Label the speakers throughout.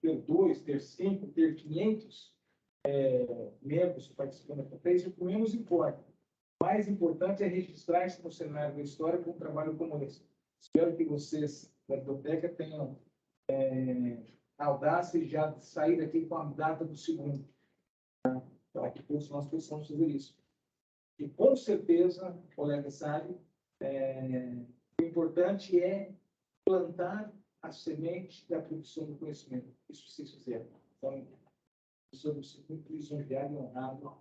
Speaker 1: ter 2, ter 5, ter 500 membros participando da conferência, o que menos importa. O mais importante é registrar-se no cenário da história com um trabalho como esse. Espero que vocês da biblioteca tenham a audácia de já sair daqui com a data do segundo, para que todos nós possamos fazer isso. E com certeza, o colega sabe, o importante é plantar a semente da produção do conhecimento. Isso vocês fizeram. Então, somos muito lisonjeados e honrados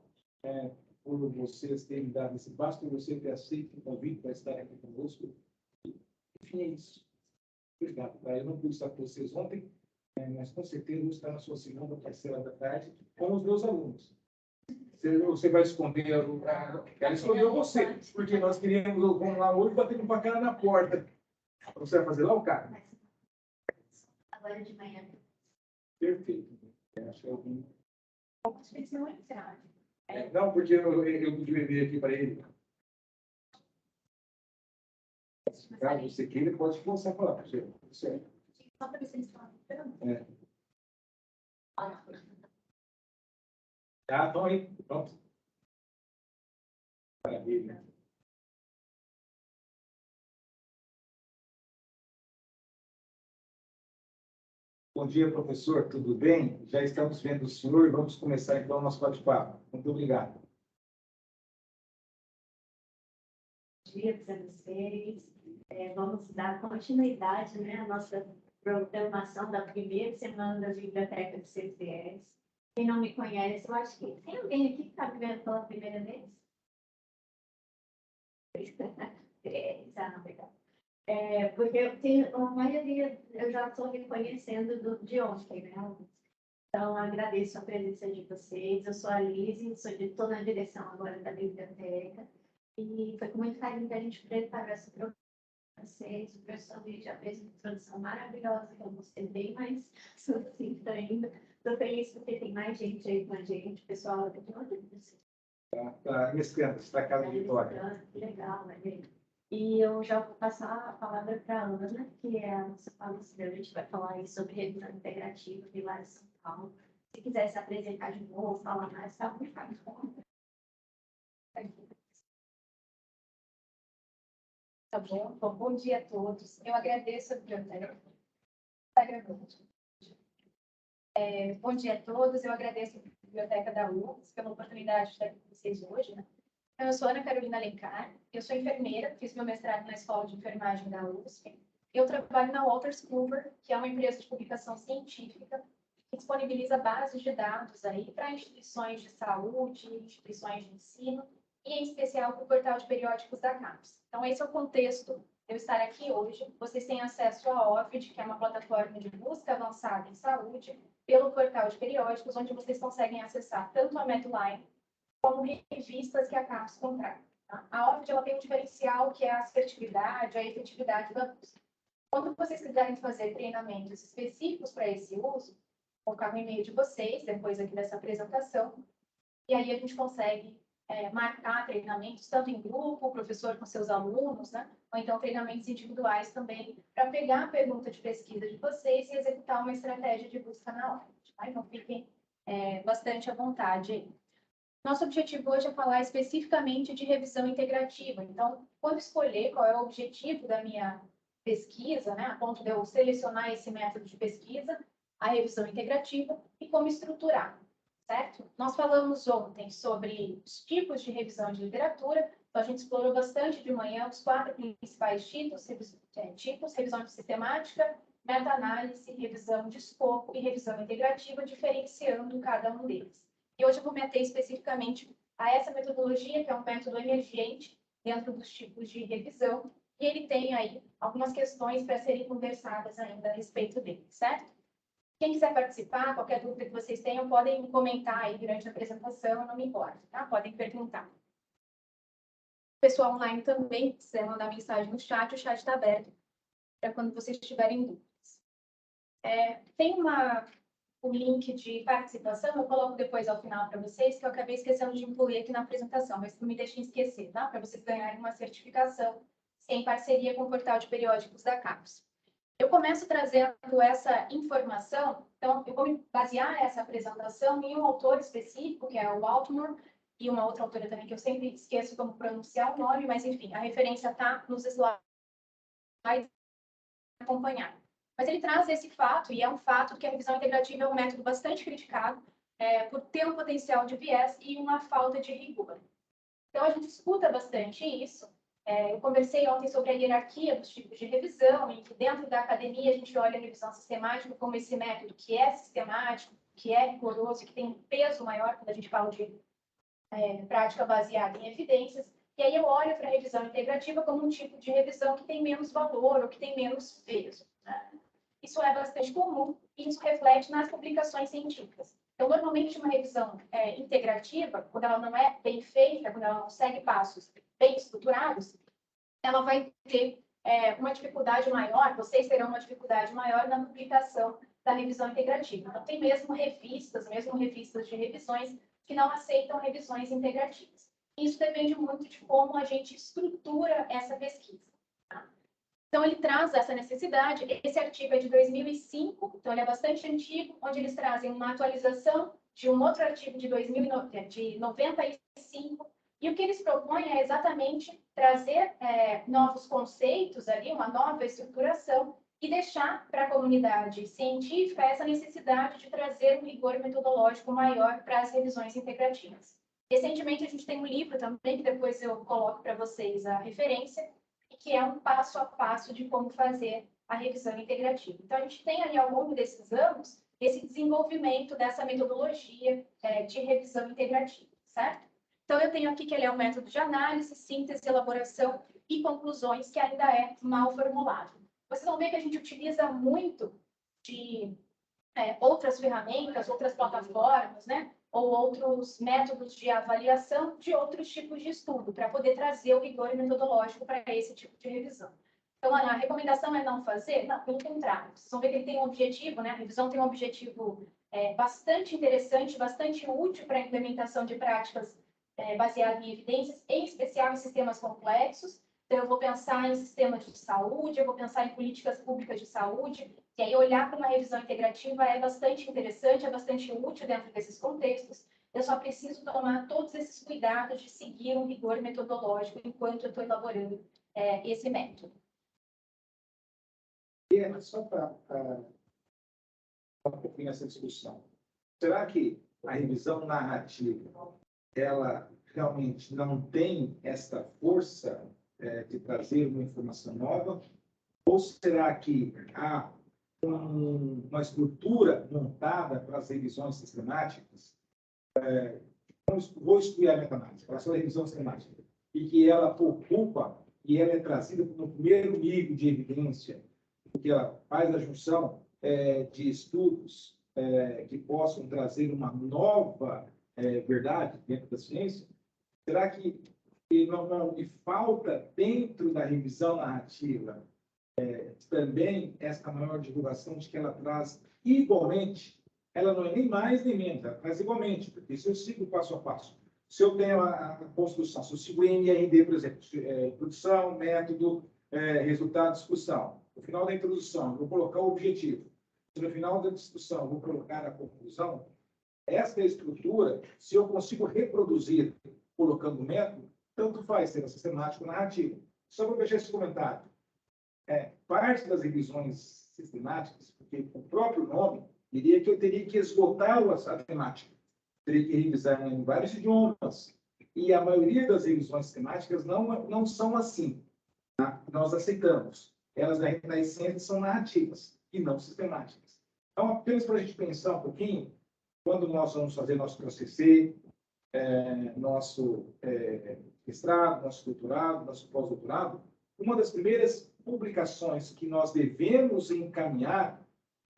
Speaker 1: por vocês terem dado esse passo, por você ter aceito o convite para estar aqui conosco. Enfim, é isso. Obrigado. Eu não pude estar com vocês ontem, mas com certeza vou estar na sua segunda parcela da tarde com os meus alunos. Você vai esconder ela escolheu você, porque nós queríamos, vamos lá hoje, bater com a cara na porta. Você vai fazer lá o cara?
Speaker 2: Agora de manhã.
Speaker 1: Perfeito. Acho que
Speaker 2: Não,
Speaker 1: porque eu pude beber aqui para ele. Caso você queira, pode começar a falar. Certo.
Speaker 2: Só para ver se eles estão esperando.
Speaker 1: Tá, então aí. Pronto. Maravilha. Bom dia, professor. Tudo bem? Já estamos vendo o senhor e vamos começar então o nosso bate-papo. Muito obrigado.
Speaker 2: Bom dia para vocês. Vamos dar continuidade, né, à nossa programação da primeira semana da Biblioteca do CCS. Quem não me conhece, eu acho que tem alguém aqui que está me vendo pela primeira vez? Não, obrigada. Porque a maioria eu já estou reconhecendo de ontem, né? Então, agradeço a presença de vocês. Eu sou a Lise, estou na direção agora da biblioteca. E foi com muito carinho que a gente preparou essa programação para vocês. O professor Luiz já fez uma introdução maravilhosa, que eu gostei bem mais sucinta ainda. Estou feliz porque tem mais gente aí com a gente, pessoal de onde você
Speaker 1: está mesclando, está cada vitória.
Speaker 2: Legal, né? E eu já vou passar a palavra para a Ana, que é a nossa palestrante, vai falar aí sobre revisão integrativa, Pilar de São Paulo. Se quiser se apresentar de novo, falar mais, tá muito fácil.
Speaker 3: Tá bom? Bom, bom dia a todos. Eu agradeço a biblioteca. Bom dia a todos. Eu agradeço a Biblioteca da UFS pela oportunidade de estar com vocês hoje, né? Eu sou Ana Carolina Alencar, eu sou enfermeira, fiz meu mestrado na Escola de Enfermagem da USP. Eu trabalho na Wolters Kluwer, que é uma empresa de publicação científica que disponibiliza bases de dados aí para instituições de saúde, instituições de ensino e, em especial, para o portal de periódicos da CAPES. Então, esse é o contexto de eu estar aqui hoje. Vocês têm acesso à OVID, que é uma plataforma de busca avançada em saúde, pelo portal de periódicos, onde vocês conseguem acessar tanto a Medline como revistas que a CAPES contrata. Tá? A OVID ela tem um diferencial que é a assertividade, a efetividade da busca. Quando vocês quiserem fazer treinamentos específicos para esse uso, vou ficar no e-mail de vocês, depois aqui dessa apresentação, e aí a gente consegue marcar treinamentos, tanto em grupo, o professor com seus alunos, né? Ou então treinamentos individuais também, para pegar a pergunta de pesquisa de vocês e executar uma estratégia de busca na OVID. Tá? Então, fiquem bastante à vontade aí. Nosso objetivo hoje é falar especificamente de revisão integrativa. Então, quando escolher qual é o objetivo da minha pesquisa, né, a ponto de eu selecionar esse método de pesquisa, a revisão integrativa, e como estruturar, certo? Nós falamos ontem sobre os tipos de revisão de literatura, então a gente explorou bastante de manhã os 4 principais tipos, revisão de sistemática, meta-análise, revisão de escopo e revisão integrativa, diferenciando cada um deles. E hoje eu vou me ater especificamente a essa metodologia, que é um método emergente dentro dos tipos de revisão, e ele tem aí algumas questões para serem conversadas ainda a respeito dele, certo? Quem quiser participar, qualquer dúvida que vocês tenham, podem comentar aí durante a apresentação, eu não me importo, tá? Podem perguntar. O pessoal online também, se quiser mandar mensagem no chat, o chat está aberto para quando vocês tiverem dúvidas. Tem o link de participação, eu coloco depois ao final para vocês, que eu acabei esquecendo de incluir aqui na apresentação, mas não me deixem esquecer, tá? Para vocês ganharem uma certificação em parceria com o portal de periódicos da CAPES. Eu começo trazendo essa informação, então eu vou basear essa apresentação em um autor específico, que é o Altman, e uma outra autora também, que eu sempre esqueço como pronunciar o nome, mas enfim, a referência está nos slides acompanhar. Mas ele traz esse fato, e é um fato que a revisão integrativa é um método bastante criticado, por ter um potencial de viés e uma falta de rigor. Então, a gente escuta bastante isso. Eu conversei ontem sobre a hierarquia dos tipos de revisão, em que dentro da academia a gente olha a revisão sistemática como esse método que é sistemático, que é rigoroso, que tem um peso maior quando a gente fala de prática baseada em evidências. E aí eu olho para a revisão integrativa como um tipo de revisão que tem menos valor ou que tem menos peso, né? Isso é bastante comum e isso reflete nas publicações científicas. Então, normalmente, uma revisão integrativa, quando ela não é bem feita, quando ela não segue passos bem estruturados, ela vai ter uma dificuldade maior, vocês terão uma dificuldade maior na publicação da revisão integrativa. Então, tem mesmo revistas de revisões que não aceitam revisões integrativas. Isso depende muito de como a gente estrutura essa pesquisa. Tá? Então, ele traz essa necessidade. Esse artigo é de 2005, então ele é bastante antigo, onde eles trazem uma atualização de um outro artigo de 95, e o que eles propõem é exatamente trazer novos conceitos ali, uma nova estruturação, e deixar para a comunidade científica essa necessidade de trazer um rigor metodológico maior para as revisões integrativas. Recentemente, a gente tem um livro também, que depois eu coloco para vocês a referência, que é um passo a passo de como fazer a revisão integrativa. Então, a gente tem ali, ao longo desses anos, esse desenvolvimento dessa metodologia de revisão integrativa, certo? Então, eu tenho aqui que ele é um método de análise, síntese, elaboração e conclusões, que ainda é mal formulado. Vocês vão ver que a gente utiliza muito de outras ferramentas, outras plataformas, né? Ou outros métodos de avaliação de outros tipos de estudo, para poder trazer o rigor metodológico para esse tipo de revisão. Então, a recomendação é não fazer? Não, pelo contrário. Vocês vão ver que ele tem um objetivo, né? A revisão tem um objetivo bastante interessante, bastante útil para a implementação de práticas baseadas em evidências, em especial em sistemas complexos. Então, eu vou pensar em sistemas de saúde, eu vou pensar em políticas públicas de saúde, e aí olhar para uma revisão integrativa é bastante interessante, é bastante útil dentro desses contextos. Eu só preciso tomar todos esses cuidados de seguir um rigor metodológico enquanto eu estou elaborando esse método.
Speaker 1: Só para um pouquinho essa discussão. Será que a revisão narrativa, ela realmente não tem essa força de trazer uma informação nova? Ou será que há uma estrutura montada para as revisões sistemáticas? Vou excluir a meta-análise, para a sua revisão sistemática, e que ela ocupa e ela é trazida como primeiro nível de evidência, porque ela faz a junção de estudos que possam trazer uma nova verdade dentro da ciência? Será que não falta dentro da revisão narrativa também essa maior divulgação de que ela traz igualmente? Ela não é nem mais nem menos, ela traz igualmente, porque se eu sigo passo a passo, se eu tenho a construção, se eu sigo o MRD, por exemplo, produção, método, resultado, discussão. No final da introdução, eu vou colocar o objetivo. Se no final da discussão eu vou colocar a conclusão, esta estrutura, se eu consigo reproduzir colocando o método, tanto faz ser sistemático ou narrativo. Só para fechar esse comentário. Parte das revisões sistemáticas, porque o próprio nome diria que eu teria que esgotar a temática. Teria que revisar em vários idiomas. E a maioria das revisões sistemáticas não são assim. Tá? Nós aceitamos. Elas, na essência, são narrativas e não sistemáticas. Então, apenas para a gente pensar um pouquinho, quando nós vamos fazer nosso TCC, nosso mestrado, nosso doutorado, nosso pós-doutorado, uma das primeiras publicações que nós devemos encaminhar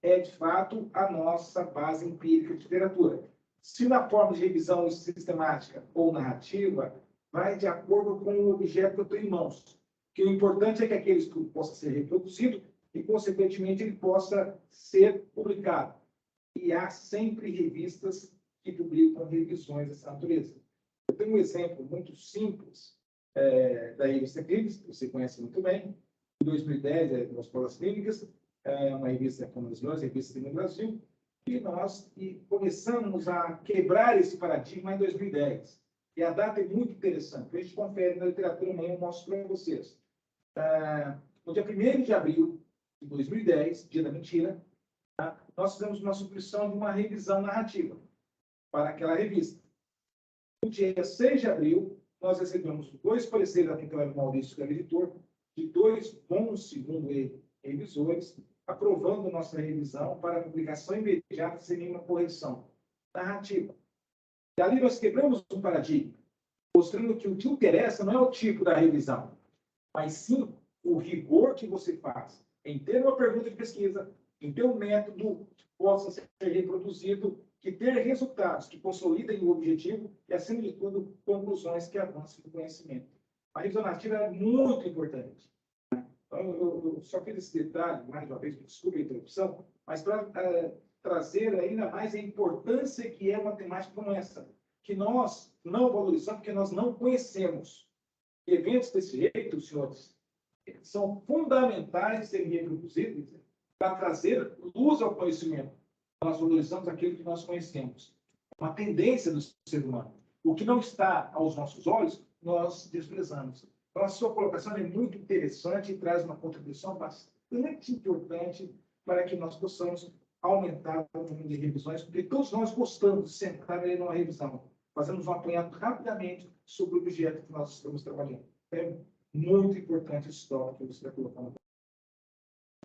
Speaker 1: é, de fato, a nossa base empírica de literatura. Se na forma de revisão sistemática ou narrativa, vai de acordo com o objeto que eu tenho em mãos. Que o importante é que aquele estudo possa ser reproduzido e, consequentemente, ele possa ser publicado. E há sempre revistas que publicam revisões dessa natureza. Eu tenho um exemplo muito simples da revista Clínicas, que você conhece muito bem, em 2010, das provas clínicas, é uma revista com as maiores revistas do Brasil, e nós começamos a quebrar esse paradigma em 2010. E a data é muito interessante, a gente confere na literatura, amanhã eu mostro para vocês. No dia 1º de abril de 2010, dia da mentira, nós fizemos uma submissão de uma revisão narrativa para aquela revista. No dia 6 de abril, nós recebemos 2 pareceres, aqui pelo Maurício, que é o editor, de 2 bons, segundo ele, revisores, aprovando nossa revisão para publicação imediata sem nenhuma correção narrativa. E ali nós quebramos um paradigma, mostrando que o que interessa não é o tipo da revisão, mas sim o rigor que você faz em ter uma pergunta de pesquisa, em ter um método que possa ser reproduzido, que ter resultados que consolidem o objetivo e, acima de tudo, conclusões que avancem o conhecimento. A revisão narrativa é muito importante. Então, eu só fiz esse detalhe, mais uma vez, desculpe a interrupção, mas para trazer ainda mais a importância que é uma temática como essa, que nós não valorizamos porque nós não conhecemos. Eventos desse jeito, senhores, são fundamentais de serem reproduzidos para trazer luz ao conhecimento. Nós valorizamos aquilo que nós conhecemos. Uma tendência do ser humano. O que não está aos nossos olhos, nós desprezamos. Então, a sua colocação é muito interessante e traz uma contribuição bastante importante para que nós possamos aumentar o número de revisões, porque todos nós gostamos de sentar aí numa revisão. Fazemos um apanhado rapidamente sobre o objeto que nós estamos trabalhando. É muito importante esse tópico que você está colocando.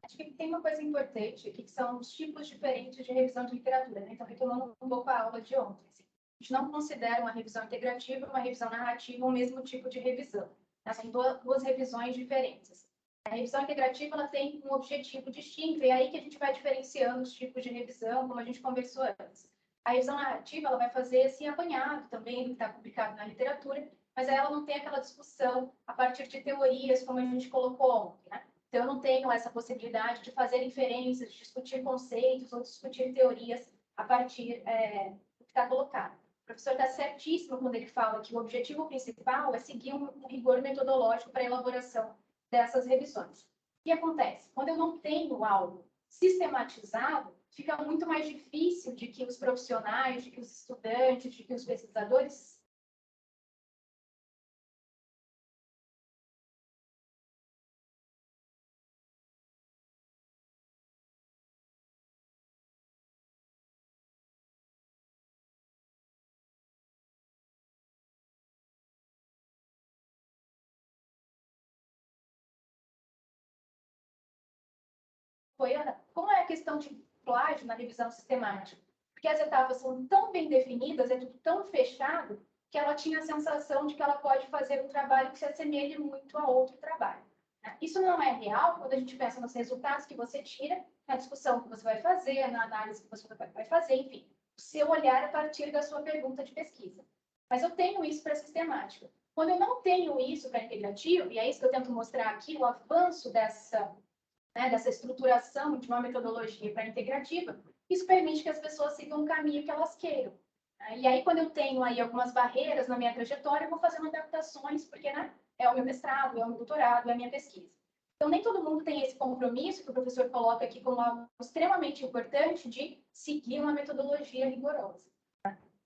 Speaker 3: Acho que tem uma coisa importante aqui, que são os tipos diferentes de revisão de literatura, né? Então, retomando um pouco a aula de ontem. Assim, a gente não considera uma revisão integrativa, uma revisão narrativa, o mesmo tipo de revisão. São duas revisões diferentes. A revisão integrativa ela tem um objetivo distinto, e é aí que a gente vai diferenciando os tipos de revisão, como a gente conversou antes. A revisão narrativa ela vai fazer esse apanhado também do que está publicado na literatura, mas ela não tem aquela discussão a partir de teorias, como a gente colocou ontem, né? Então, eu não tenho essa possibilidade de fazer inferências, de discutir conceitos ou discutir teorias a partir do que está colocado. O professor está certíssimo quando ele fala que o objetivo principal é seguir um rigor metodológico para a elaboração dessas revisões. O que acontece? Quando eu não tenho algo sistematizado, fica muito mais difícil de que os profissionais, de que os estudantes, de que os pesquisadores como é a questão de plágio na revisão sistemática? Porque as etapas são tão bem definidas, é tudo tão fechado, que ela tinha a sensação de que ela pode fazer um trabalho que se assemelhe muito a outro trabalho. Isso não é real quando a gente pensa nos resultados que você tira, na discussão que você vai fazer, na análise que você vai fazer, enfim, o seu olhar a partir da sua pergunta de pesquisa. Mas eu tenho isso para a sistemática. Quando eu não tenho isso para integrativo, e é isso que eu tento mostrar aqui, o avanço dessa estruturação de uma metodologia para integrativa, isso permite que as pessoas sigam um caminho que elas queiram. E aí, quando eu tenho aí algumas barreiras na minha trajetória, eu vou fazendo adaptações, porque é o meu mestrado, é o meu doutorado, é a minha pesquisa. Então, nem todo mundo tem esse compromisso que o professor coloca aqui como algo extremamente importante de seguir uma metodologia rigorosa.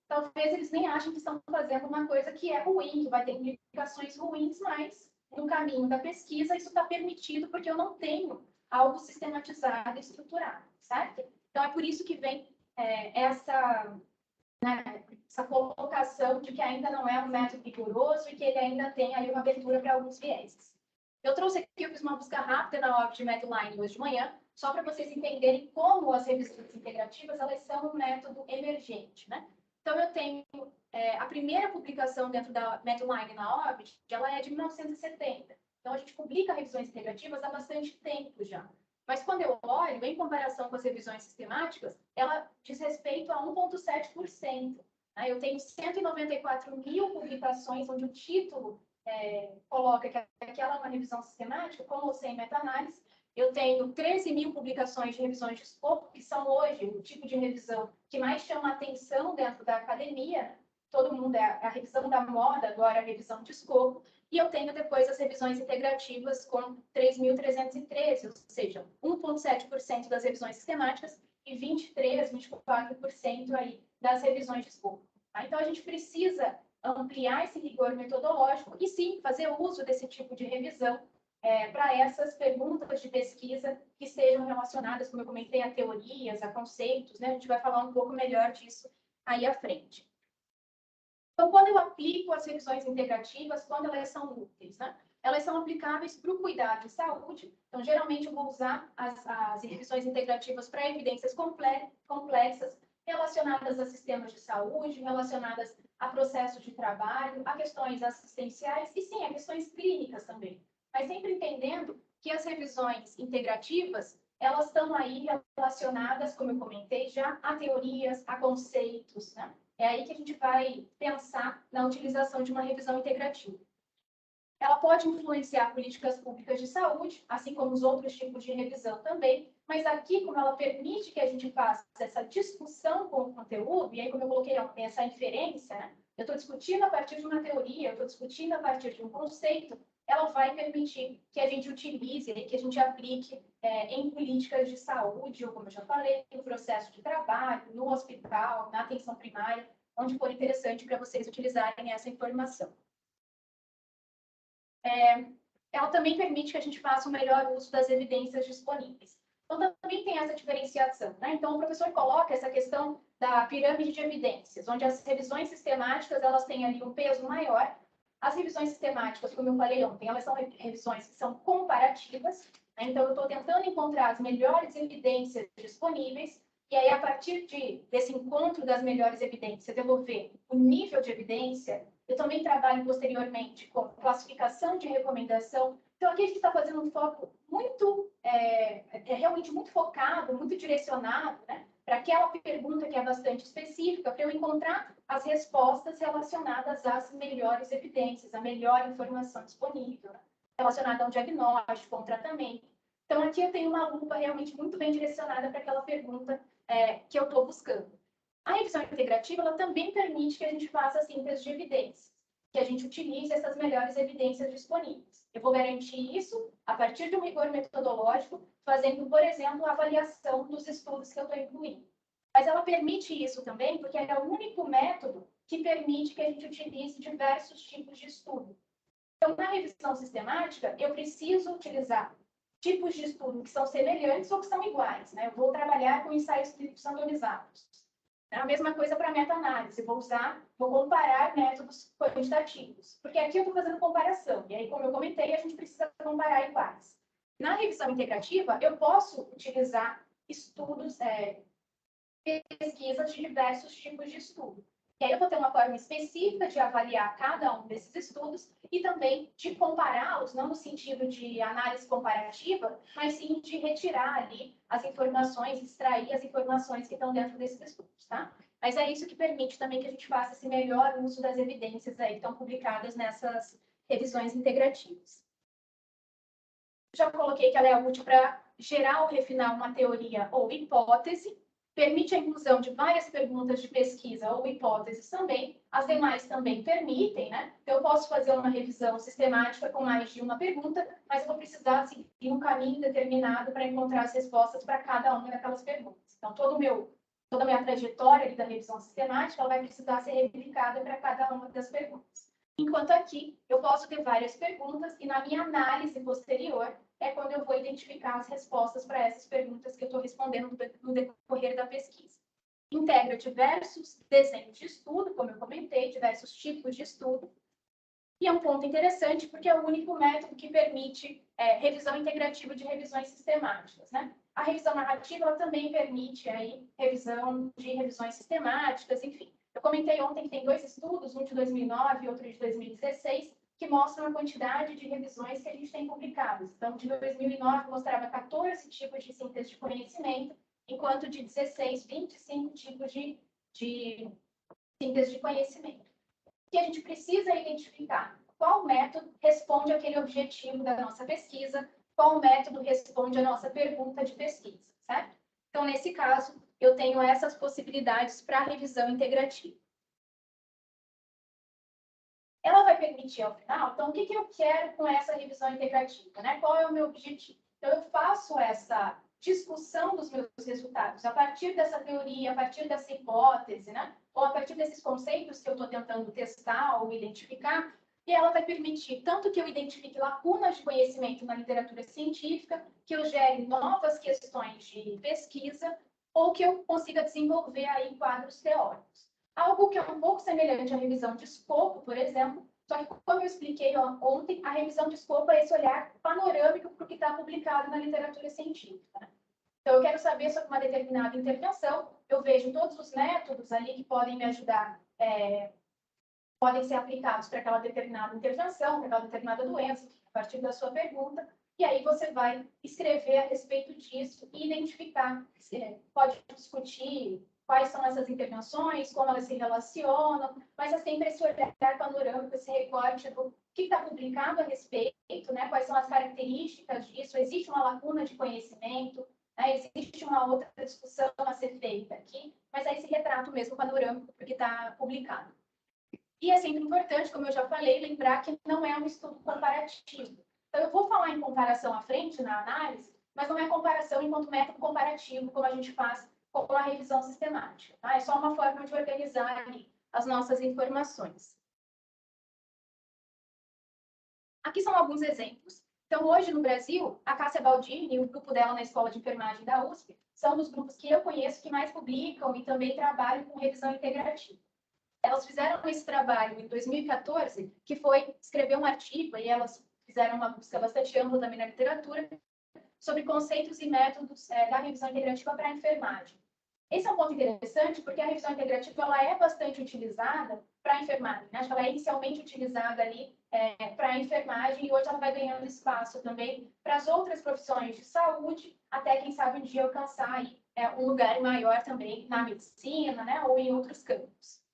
Speaker 3: Talvez eles nem achem que estão fazendo uma coisa que é ruim, que vai ter implicações ruins, mas no caminho da pesquisa isso está permitido porque eu não tenho algo sistematizado e estruturado, certo? Então, é por isso que vem essa colocação de que ainda não é um método rigoroso e que ele ainda tem aí uma abertura para alguns vieses. Eu trouxe aqui, eu fiz uma busca rápida na OAB de Medline hoje de manhã, só para vocês entenderem como as revisões integrativas elas são um método emergente, né? Então, eu tenho a primeira publicação dentro da Medline na OAB, ela é de 1970. Então, a gente publica revisões integrativas há bastante tempo já. Mas, quando eu olho, em comparação com as revisões sistemáticas, ela diz respeito a 1,7%. Eu tenho 194 mil publicações, onde o título coloca que aquela é uma revisão sistemática, com ou sem meta-análise. Eu tenho 13 mil publicações de revisões de escopo, que são hoje o tipo de revisão que mais chama a atenção dentro da academia. todo mundo, é a revisão da moda, agora a revisão de escopo, e eu tenho depois as revisões integrativas com 3.313, ou seja, 1,7% das revisões sistemáticas e 24% aí das revisões de escopo. Tá? Então, a gente precisa ampliar esse rigor metodológico e, sim, fazer uso desse tipo de revisão para essas perguntas de pesquisa que estejam relacionadas, como eu comentei, a teorias, a conceitos, né? A gente vai falar um pouco melhor disso aí à frente. Então, quando eu aplico as revisões integrativas, quando elas são úteis, né? Elas são aplicáveis para o cuidado de saúde. Então, geralmente, eu vou usar as revisões integrativas para evidências complexas relacionadas a sistemas de saúde, relacionadas a processos de trabalho, a questões assistenciais e, sim, a questões clínicas também. Mas sempre entendendo que as revisões integrativas, elas estão aí relacionadas, como eu comentei já, a teorias, a conceitos, né? É aí que a gente vai pensar na utilização de uma revisão integrativa. Ela pode influenciar políticas públicas de saúde, assim como os outros tipos de revisão também, mas aqui, como ela permite que a gente faça essa discussão com o conteúdo, e aí, como eu coloquei, essa inferência, né? Eu estou discutindo a partir de uma teoria, eu estou discutindo a partir de um conceito, ela vai permitir que a gente utilize, que a gente aplique em políticas de saúde, ou como eu já falei, no processo de trabalho, no hospital, na atenção primária, onde for interessante para vocês utilizarem essa informação. Ela também permite que a gente faça o melhor uso das evidências disponíveis. Então, também tem essa diferenciação, né? Então, o professor coloca essa questão da pirâmide de evidências, onde as revisões sistemáticas, elas têm ali um peso maior. As revisões sistemáticas, como eu falei ontem, elas são revisões que são comparativas, né? Então, eu estou tentando encontrar as melhores evidências disponíveis, e aí, a partir desse encontro das melhores evidências, eu vou ver o nível de evidência. Eu também trabalho posteriormente com classificação de recomendação. Então, aqui a gente está fazendo um foco muito, realmente muito focado, muito direcionado, né, para aquela pergunta que é bastante específica, para eu encontrar as respostas relacionadas às melhores evidências, a melhor informação disponível, né, relacionada a um diagnóstico, a um tratamento. Então, aqui eu tenho uma lupa realmente muito bem direcionada para aquela pergunta que eu estou buscando. A revisão integrativa, ela também permite que a gente faça a síntese de evidências, que a gente utilize essas melhores evidências disponíveis. Eu vou garantir isso a partir de um rigor metodológico, fazendo, por exemplo, a avaliação dos estudos que eu estou incluindo. Mas ela permite isso também porque é o único método que permite que a gente utilize diversos tipos de estudo. Então, na revisão sistemática, eu preciso utilizar tipos de estudo que são semelhantes ou que são iguais, né? Eu vou trabalhar com ensaios clínicos randomizados. A mesma coisa para meta-análise, vou comparar métodos quantitativos, porque aqui eu estou fazendo comparação, e aí, como eu comentei, a gente precisa comparar iguais. Na revisão integrativa, eu posso utilizar estudos, pesquisas de diversos tipos de estudo. E aí eu vou ter uma forma específica de avaliar cada um desses estudos e também de compará-los, não no sentido de análise comparativa, mas sim de retirar ali as informações, extrair as informações que estão dentro desses estudos, tá? Mas é isso que permite também que a gente faça esse melhor uso das evidências aí que estão publicadas nessas revisões integrativas. Já coloquei que ela é útil para gerar ou refinar uma teoria ou hipótese, permite a inclusão de várias perguntas de pesquisa ou hipóteses também, as demais também permitem, né? Eu posso fazer uma revisão sistemática com mais de uma pergunta, mas eu vou precisar seguir um caminho determinado para encontrar as respostas para cada uma daquelas perguntas. Então, toda a minha trajetória da revisão sistemática ela vai precisar ser replicada para cada uma das perguntas. Enquanto aqui, eu posso ter várias perguntas e na minha análise posterior, é quando eu vou identificar as respostas para essas perguntas que eu estou respondendo no decorrer da pesquisa. Integra diversos desenhos de estudo, como eu comentei, diversos tipos de estudo. E é um ponto interessante porque é o único método que permite revisão integrativa de revisões sistemáticas, né? A revisão narrativa ela também permite aí revisão de revisões sistemáticas, enfim. Eu comentei ontem que tem 2 estudos, um de 2009 e outro de 2016, que mostram a quantidade de revisões que a gente tem publicadas. Então, de 2009 mostrava 14 tipos de síntese de conhecimento, enquanto de 16, 25 tipos de síntese de conhecimento. Que a gente precisa identificar qual método responde àquele objetivo da nossa pesquisa, qual método responde à nossa pergunta de pesquisa, certo? Então, nesse caso, eu tenho essas possibilidades para a revisão integrativa. vai permitir ao final, então, o que eu quero com essa revisão integrativa, né? Qual é o meu objetivo? Então, eu faço essa discussão dos meus resultados a partir dessa teoria, a partir dessa hipótese, né? Ou a partir desses conceitos que eu estou tentando testar ou identificar, e ela vai permitir tanto que eu identifique lacunas de conhecimento na literatura científica, que eu gere novas questões de pesquisa, ou que eu consiga desenvolver aí quadros teóricos. Algo que é um pouco semelhante à revisão de escopo, por exemplo, só que, como eu expliquei ontem, a revisão de escopo é esse olhar panorâmico para o que está publicado na literatura científica, né? Então, eu quero saber sobre uma determinada intervenção, eu vejo todos os métodos ali que podem me ajudar, podem ser aplicados para aquela determinada intervenção, para aquela determinada doença, a partir da sua pergunta, e aí você vai escrever a respeito disso e identificar, pode discutir quais são essas intervenções, como elas se relacionam, mas é sempre esse olhar panorâmico, esse recorte do que está publicado a respeito, né? Quais são as características disso, existe uma lacuna de conhecimento, né? Existe uma outra discussão a ser feita aqui, mas é esse retrato mesmo panorâmico porque está publicado. E é sempre importante, como eu já falei, lembrar que não é um estudo comparativo. Então, eu vou falar em comparação à frente na análise, mas não é comparação enquanto método comparativo, como a gente faz com a revisão sistemática. Tá? É só uma forma de organizar ali as nossas informações. Aqui são alguns exemplos. Então, hoje no Brasil, a Cássia Baldini e o grupo dela na Escola de Enfermagem da USP são dos grupos que eu conheço que mais publicam e também trabalham com revisão integrativa. Elas fizeram esse trabalho em 2014, que foi escrever um artigo, e elas fizeram uma busca bastante ampla também na literatura, sobre conceitos e métodos da revisão integrativa para a enfermagem. Esse é um ponto interessante, porque a revisão integrativa ela é bastante utilizada para a enfermagem, né? Acho que ela é inicialmente utilizada ali para a enfermagem, e hoje ela vai ganhando espaço também para as outras profissões de saúde, até, quem sabe, um dia alcançar aí, um lugar maior também na medicina, né? Ou em outros campos.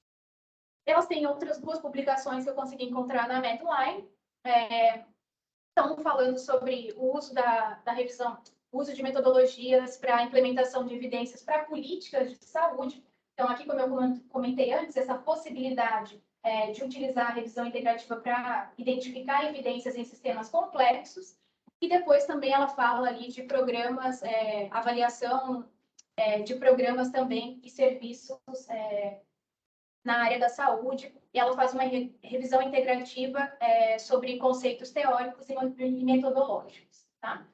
Speaker 3: Elas têm outras duas publicações que eu consegui encontrar na Medline. Estão falando sobre o uso da revisão, o uso de metodologias para a implementação de evidências para políticas de saúde. Então, aqui, como eu comentei antes, essa possibilidade de utilizar a revisão integrativa para identificar evidências em sistemas complexos. E depois também ela fala ali de programas, avaliação de programas também e serviços na área da saúde, e ela faz uma revisão integrativa sobre conceitos teóricos e metodológicos. Tá?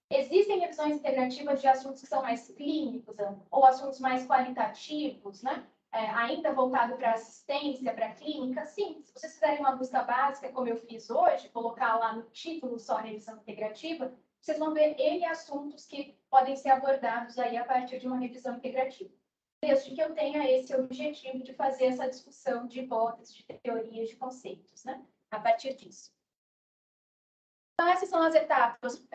Speaker 3: Existem revisões integrativas de assuntos que são mais clínicos, ou assuntos mais qualitativos, né? Ainda voltado para assistência, para clínica, sim. Se vocês fizerem uma busca básica, como eu fiz hoje, colocar lá no título só revisão integrativa, vocês vão ver N assuntos que podem ser abordados aí a partir de uma revisão integrativa. Desde que eu tenha esse objetivo de fazer essa discussão de hipóteses, de teorias, de conceitos, né? A partir disso. Então, essas são as etapas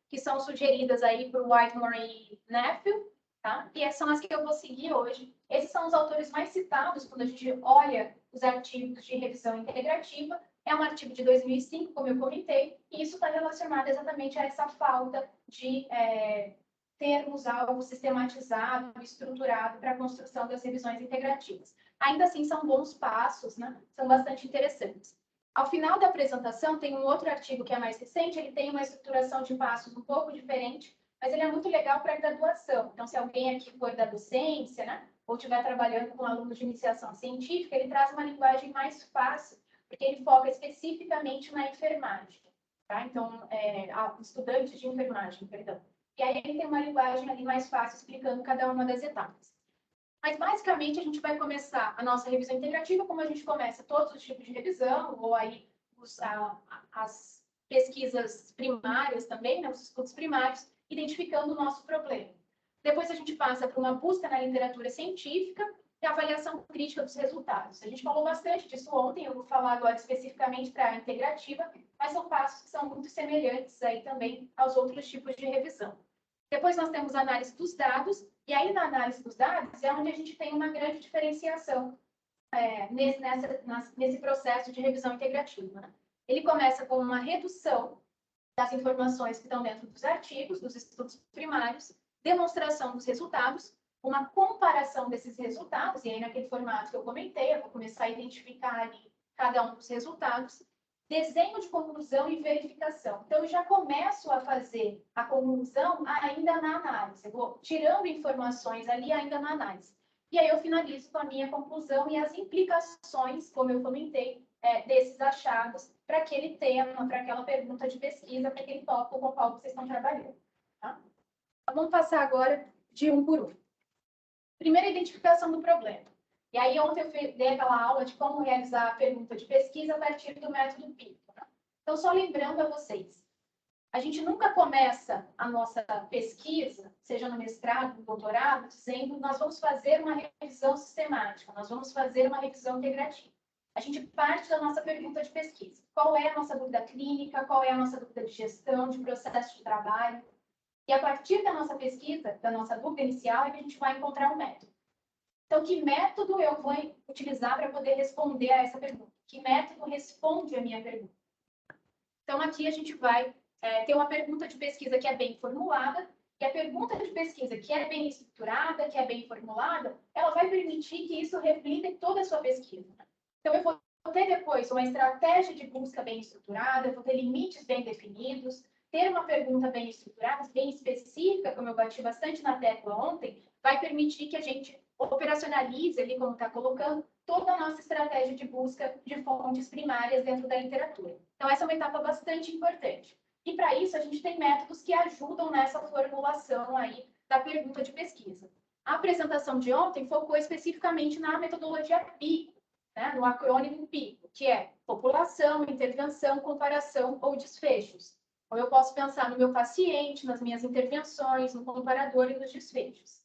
Speaker 3: que são sugeridas aí por Whitemore e Neffel, tá? E essas são as que eu vou seguir hoje. Esses são os autores mais citados quando a gente olha os artigos de revisão integrativa. É um artigo de 2005, como eu comentei, e isso está relacionado exatamente a essa falta de termos algo sistematizado, estruturado para a construção das revisões integrativas. Ainda assim, são bons passos, né? São bastante interessantes. Ao final da apresentação, tem um outro artigo que é mais recente, ele tem uma estruturação de passos um pouco diferente, mas ele é muito legal para a graduação. Então, se alguém aqui for da docência, né, ou estiver trabalhando com alunos de iniciação científica, ele traz uma linguagem mais fácil, porque ele foca especificamente na enfermagem. Tá? Então, estudantes de enfermagem, perdão. E aí ele tem uma linguagem ali mais fácil explicando cada uma das etapas. Mas, basicamente, a gente vai começar a nossa revisão integrativa, como a gente começa todos os tipos de revisão, ou aí as pesquisas primárias também, né, os estudos primários, identificando o nosso problema. Depois a gente passa para uma busca na literatura científica e avaliação crítica dos resultados. A gente falou bastante disso ontem, eu vou falar agora especificamente para a integrativa, mas são passos que são muito semelhantes aí também aos outros tipos de revisão. Depois nós temos a análise dos dados, e aí na análise dos dados é onde a gente tem uma grande diferenciação nesse processo de revisão integrativa. Né? Ele começa com uma redução das informações que estão dentro dos artigos, dos estudos primários, demonstração dos resultados, uma comparação desses resultados, e aí naquele formato que eu comentei, eu vou começar a identificar ali cada um dos resultados, desenho de conclusão e verificação. Então, eu já começo a fazer a conclusão ainda na análise. Eu vou tirando informações ali ainda na análise. E aí eu finalizo com a minha conclusão e as implicações, como eu comentei, desses achados para aquele tema, para aquela pergunta de pesquisa, para aquele tópico com o qual vocês estão trabalhando. Tá? Então, vamos passar agora de um por um. Primeira, identificação do problema. E aí, ontem eu dei aquela aula de como realizar a pergunta de pesquisa a partir do método PICO. Né? Então, só lembrando a vocês, a gente nunca começa a nossa pesquisa, seja no mestrado, no doutorado, dizendo nós vamos fazer uma revisão sistemática, nós vamos fazer uma revisão integrativa. A gente parte da nossa pergunta de pesquisa. Qual é a nossa dúvida clínica? Qual é a nossa dúvida de gestão, de processo de trabalho? E a partir da nossa pesquisa, da nossa dúvida inicial, é que a gente vai encontrar um método. Então, que método eu vou utilizar para poder responder a essa pergunta? Que método responde a minha pergunta? Então, aqui a gente vai ter uma pergunta de pesquisa que é bem formulada, e a pergunta de pesquisa que é bem estruturada, que é bem formulada, ela vai permitir que isso reflita em toda a sua pesquisa. Então, eu vou ter depois uma estratégia de busca bem estruturada, eu vou ter limites bem definidos, ter uma pergunta bem estruturada, bem específica, como eu bati bastante na tecla ontem, vai permitir que a gente operacionalize ali, como está colocando, toda a nossa estratégia de busca de fontes primárias dentro da literatura. Então, essa é uma etapa bastante importante. E, para isso, a gente tem métodos que ajudam nessa formulação aí da pergunta de pesquisa. A apresentação de ontem focou especificamente na metodologia PICO, né, no acrônimo PICO, que é população, intervenção, comparação ou desfechos. Ou eu posso pensar no meu paciente, nas minhas intervenções, no comparador e nos desfechos.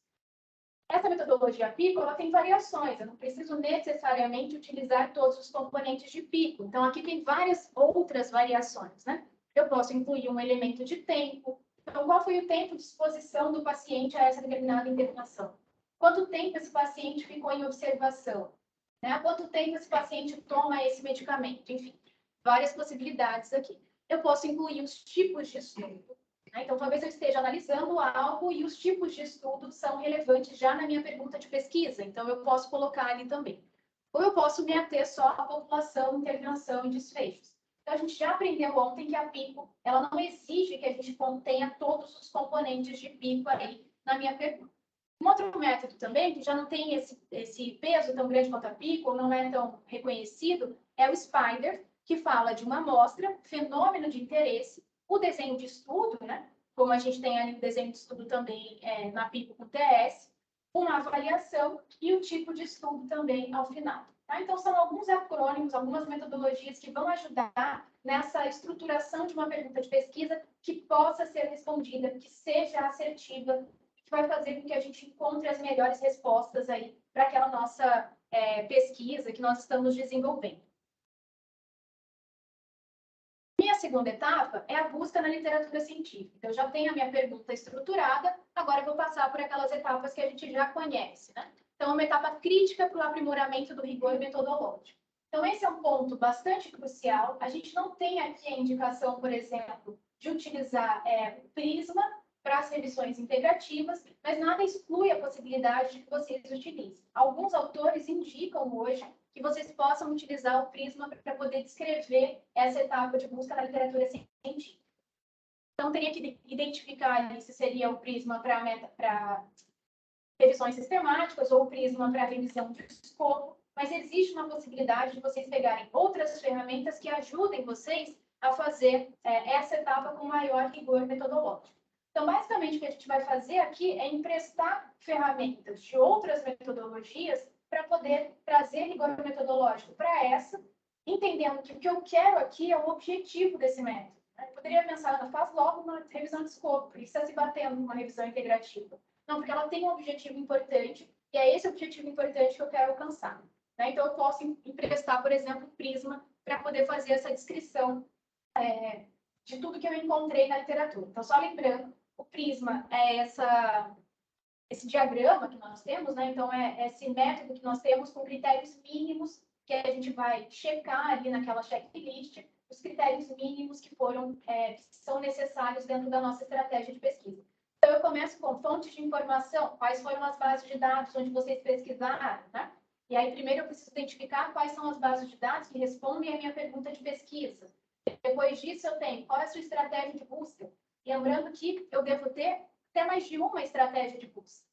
Speaker 3: Essa metodologia PICO, ela tem variações, eu não preciso necessariamente utilizar todos os componentes de PICO. Então, aqui tem várias outras variações, né? Eu posso incluir um elemento de tempo. Então, qual foi o tempo de exposição do paciente a essa determinada intervenção? Quanto tempo esse paciente ficou em observação? Né? Há quanto tempo esse paciente toma esse medicamento? Enfim, várias possibilidades aqui. Eu posso incluir os tipos de estudo. Né? Então, talvez eu esteja analisando algo e os tipos de estudo são relevantes já na minha pergunta de pesquisa. Então, eu posso colocar ali também. Ou eu posso me ater só à população, intervenção e desfechos. Então, a gente já aprendeu ontem que a PICO, ela não exige que a gente contenha todos os componentes de PICO aí na minha pergunta. Um outro método também, que já não tem esse peso tão grande quanto a PICO, não é tão reconhecido, é o SPIDER, que fala de uma amostra, fenômeno de interesse, o desenho de estudo, né? Como a gente tem ali o desenho de estudo também na PICO com TS, uma avaliação e o tipo de estudo também ao final. Tá? Então, são alguns acrônimos, algumas metodologias que vão ajudar nessa estruturação de uma pergunta de pesquisa que possa ser respondida, que seja assertiva, que vai fazer com que a gente encontre as melhores respostas aí para aquela nossa pesquisa que nós estamos desenvolvendo. Minha segunda etapa é a busca na literatura científica. Então, eu já tenho a minha pergunta estruturada, agora eu vou passar por aquelas etapas que a gente já conhece, né? Então, uma etapa crítica para o aprimoramento do rigor metodológico. Então, esse é um ponto bastante crucial. A gente não tem aqui a indicação, por exemplo, de utilizar o Prisma para as revisões integrativas, mas nada exclui a possibilidade de que vocês utilizem. Alguns autores indicam hoje que vocês possam utilizar o Prisma para poder descrever essa etapa de busca na literatura científica. Então, teria que identificar se seria o Prisma para revisões sistemáticas ou o Prisma para revisão de escopo, mas existe uma possibilidade de vocês pegarem outras ferramentas que ajudem vocês a fazer essa etapa com maior rigor metodológico. Então, basicamente, o que a gente vai fazer aqui é emprestar ferramentas de outras metodologias para poder trazer rigor metodológico para essa, entendendo que o que eu quero aqui é o objetivo desse método. Eu poderia pensar, faz logo uma revisão de escopo, e está se batendo numa revisão integrativa. Não, porque ela tem um objetivo importante, e é esse objetivo importante que eu quero alcançar. Né? Então, eu posso emprestar, por exemplo, o Prisma para poder fazer essa descrição de tudo que eu encontrei na literatura. Então, só lembrando, o Prisma é esse diagrama que nós temos, né? Então, é esse método que nós temos com critérios mínimos que a gente vai checar ali naquela checklist, os critérios mínimos que são necessários dentro da nossa estratégia de pesquisa. Então, eu começo com fontes de informação, quais foram as bases de dados onde vocês pesquisaram, né? E aí, primeiro, eu preciso identificar quais são as bases de dados que respondem à minha pergunta de pesquisa. Depois disso, eu tenho qual é a sua estratégia de busca. Lembrando que eu devo ter até mais de uma estratégia de busca.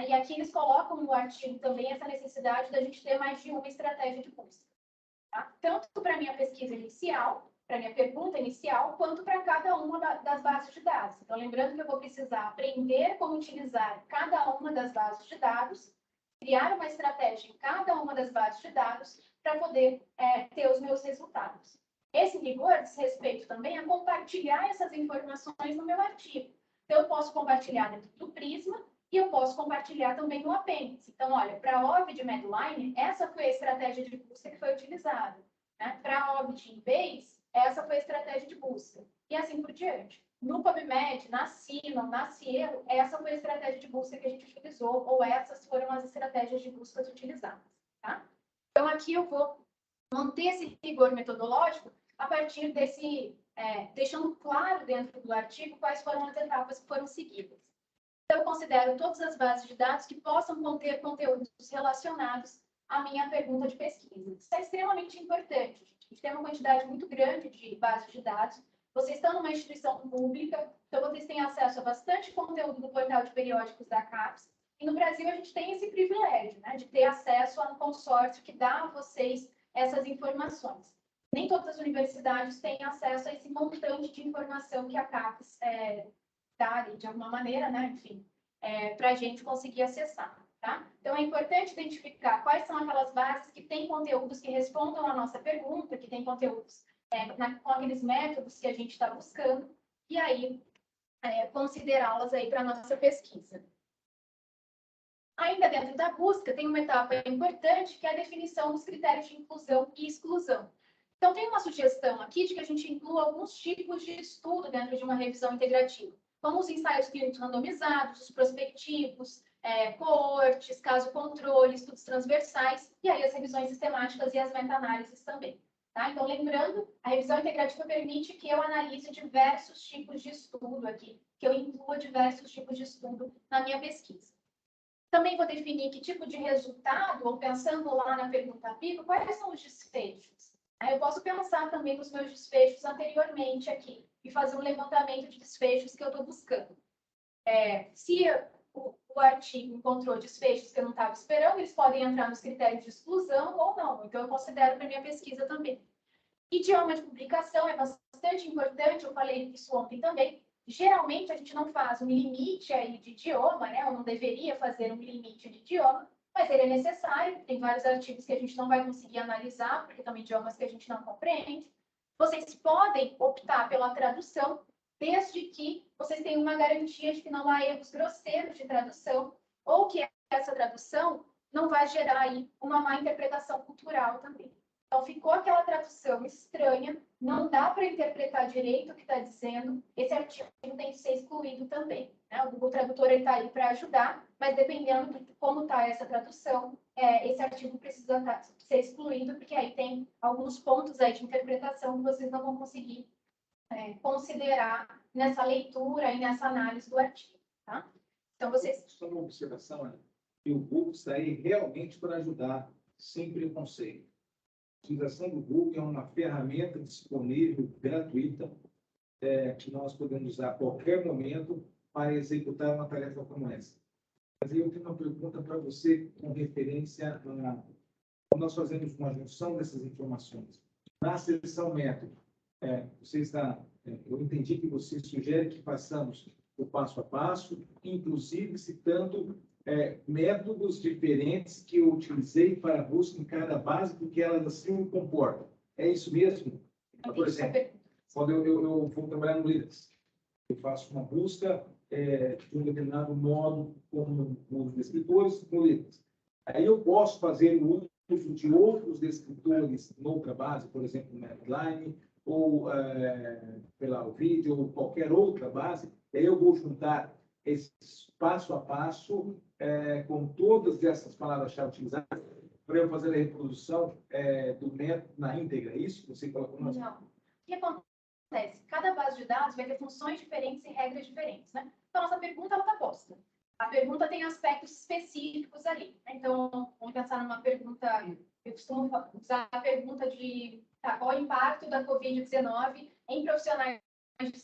Speaker 3: E aqui eles colocam no artigo também essa necessidade da gente ter mais de uma estratégia de busca. Tá? Tanto para a minha pesquisa inicial, para a minha pergunta inicial, quanto para cada uma das bases de dados. Então, lembrando que eu vou precisar aprender como utilizar cada uma das bases de dados, criar uma estratégia em cada uma das bases de dados para poder ter os meus resultados. Esse rigor diz respeito também a compartilhar essas informações no meu artigo. Então, eu posso compartilhar dentro do Prisma e eu posso compartilhar também no apêndice. Então, olha, para a ORB de Medline, essa foi a estratégia de busca que foi utilizada. Né? Para a ORB de Embase, essa foi a estratégia de busca. E assim por diante. No PubMed, na Sino, na Cielo, essa foi a estratégia de busca que a gente utilizou, ou essas foram as estratégias de busca utilizadas. Tá? Então, aqui eu vou manter esse rigor metodológico a partir desse, deixando claro dentro do artigo quais foram as etapas que foram seguidas. Então, eu considero todas as bases de dados que possam conter conteúdos relacionados à minha pergunta de pesquisa. Isso é extremamente importante. A gente tem uma quantidade muito grande de bases de dados. Vocês estão numa instituição pública, então vocês têm acesso a bastante conteúdo do portal de periódicos da CAPES. E no Brasil, a gente tem esse privilégio, né, de ter acesso a um consórcio que dá a vocês essas informações. Nem todas as universidades têm acesso a esse montante de informação que a CAPES dá, de alguma maneira, né, enfim, para a gente conseguir acessar. Tá? Então, é importante identificar quais são aquelas bases que têm conteúdos que respondam à nossa pergunta, que têm conteúdos com aqueles métodos que a gente está buscando, e aí considerá-las aí para a nossa pesquisa. Ainda dentro da busca, tem uma etapa importante, que é a definição dos critérios de inclusão e exclusão. Então, tem uma sugestão aqui de que a gente inclua alguns tipos de estudo dentro de uma revisão integrativa, como os ensaios clínicos randomizados, os prospectivos, coortes, caso-controle, estudos transversais, e aí as revisões sistemáticas e as meta-análises também. Tá? Então, lembrando, a revisão integrativa permite que eu analise diversos tipos de estudo aqui, que eu inclua diversos tipos de estudo na minha pesquisa. Também vou definir que tipo de resultado, ou pensando lá na pergunta pico, quais são os desfechos. Aí eu posso pensar também nos meus desfechos anteriormente aqui, e fazer um levantamento de desfechos que eu estou buscando. Se o artigo encontrou desfechos que eu não estava esperando, eles podem entrar nos critérios de exclusão ou não. Então, eu considero para minha pesquisa também. Idioma de publicação é bastante importante, eu falei isso ontem também. Geralmente, a gente não faz um limite aí de idioma, né? Eu não deveria fazer um limite de idioma, mas ele é necessário. Tem vários artigos que a gente não vai conseguir analisar, porque são idiomas que a gente não compreende. Vocês podem optar pela tradução, desde que vocês tenham uma garantia de que não há erros grosseiros de tradução, ou que essa tradução não vai gerar aí uma má interpretação cultural também. Então, ficou aquela tradução estranha, não dá para interpretar direito o que está dizendo, esse artigo tem que ser excluído também. Né? O Google Tradutor está aí para ajudar, mas dependendo de como está essa tradução, esse artigo precisa ser excluído, porque aí tem alguns pontos aí de interpretação que vocês não vão conseguir considerar nessa leitura e nessa análise do artigo. Tá? Então, vocês...
Speaker 1: Só uma observação, que o Google está aí realmente para ajudar, sem preconceito. A utilização do Google é uma ferramenta disponível, gratuita, que nós podemos usar a qualquer momento para executar uma tarefa como essa. Mas eu tenho uma pergunta para você com referência a como nós fazemos uma junção dessas informações. Na seção método, eu entendi que você sugere que façamos o passo a passo, inclusive citando métodos diferentes que eu utilizei para a busca em cada base, porque elas assim me comportam. É isso mesmo? Por exemplo, quando eu vou trabalhar no Linux, eu faço uma busca de um determinado modo, como os descritores no Linux. Aí eu posso fazer o uso de outros descritores noutra base, por exemplo, no Medline, ou pela vídeo, ou qualquer outra base. Aí eu vou juntar esse passo a passo com todas essas palavras-chave utilizadas para eu fazer a reprodução do método na íntegra. É isso que você colocou?
Speaker 3: Não. O que acontece? Cada base de dados vai ter funções diferentes e regras diferentes, né? Então, a nossa pergunta está posta. a pergunta tem aspectos específicos ali. Então, vamos pensar numa pergunta, eu costumo usar a pergunta de qual o impacto da Covid-19 em profissionais de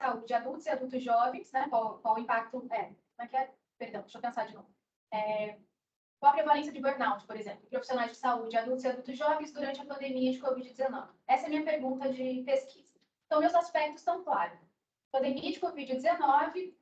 Speaker 3: saúde, adultos e adultos jovens, né? Qual o impacto, como é que é? Perdão, deixa eu pensar de novo. Qual a prevalência de burnout, por exemplo, em profissionais de saúde, adultos e adultos jovens durante a pandemia de Covid-19? Essa é a minha pergunta de pesquisa. Então, meus aspectos estão claros. Pandemia de Covid-19,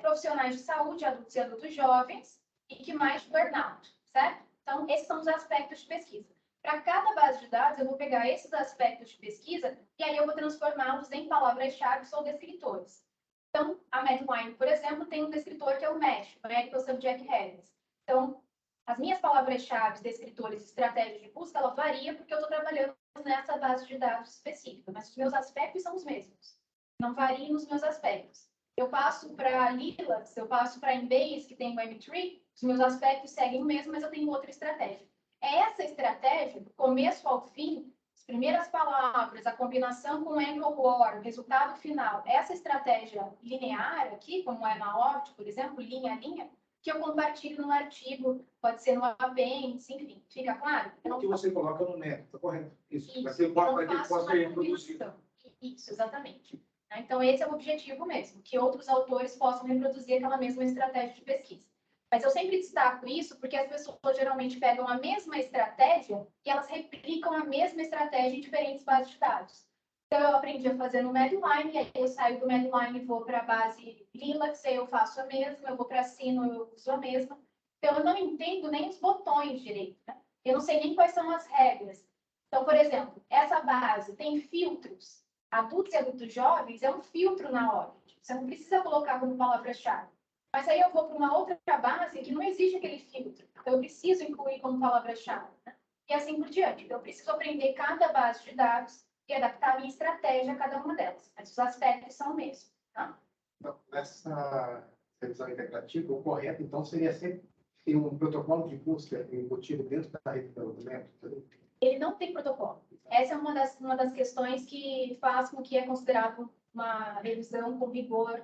Speaker 3: profissionais de saúde, adultos e adultos jovens, e que mais burnout, certo? Então, esses são os aspectos de pesquisa. Para cada base de dados, eu vou pegar esses aspectos de pesquisa e aí eu vou transformá-los em palavras-chave ou descritores. Então, a Medline, por exemplo, tem um descritor que é o MESH, Medical Subject Headings. Então, as minhas palavras-chave, descritores e estratégias de busca, ela varia porque eu estou trabalhando nessa base de dados específica, mas os meus aspectos são os mesmos. Não variam os meus aspectos. Eu passo para Lilacs, eu passo para Embase, que tem o M3, os meus aspectos seguem o mesmo, mas eu tenho outra estratégia. É essa estratégia, do começo ao fim, as primeiras palavras, a combinação com o end of war, o resultado final, essa estratégia linear aqui, como é na Orbit, por exemplo, linha a linha, que eu compartilho no artigo, pode ser no apêndice, enfim, fica claro?
Speaker 1: O que você coloca no método, tá correto? Isso, para
Speaker 3: eu
Speaker 1: que
Speaker 3: faço
Speaker 1: possa
Speaker 3: uma
Speaker 1: reproduzir.
Speaker 3: combinação. Isso, exatamente. Então, esse é o objetivo mesmo, que outros autores possam reproduzir aquela mesma estratégia de pesquisa. Mas eu sempre destaco isso porque as pessoas geralmente pegam a mesma estratégia e elas replicam a mesma estratégia em diferentes bases de dados. Então, eu aprendi a fazer no Medline, e aí eu saio do Medline e vou para a base Lilacs, aí eu faço a mesma, eu vou para a Sino, eu uso a mesma. Então, eu não entendo nem os botões direito, né? Eu não sei nem quais são as regras. Então, por exemplo, essa base tem filtros. Adultos e adultos jovens é um filtro na Orbit. Você não precisa colocar como palavra-chave. Mas aí eu vou para uma outra base que não existe aquele filtro. Então, eu preciso incluir como palavra-chave. Né? E assim por diante. Então, eu preciso aprender cada base de dados e adaptar a minha estratégia a cada uma delas. Mas os aspectos são o mesmo. Tá?
Speaker 4: Então, nessa revisão integrativa, o correto, então, seria sempre ter um protocolo de busca embutido dentro da revisão do método?
Speaker 3: Ele não tem protocolo. Essa é uma das questões que faz com que é considerado uma revisão com rigor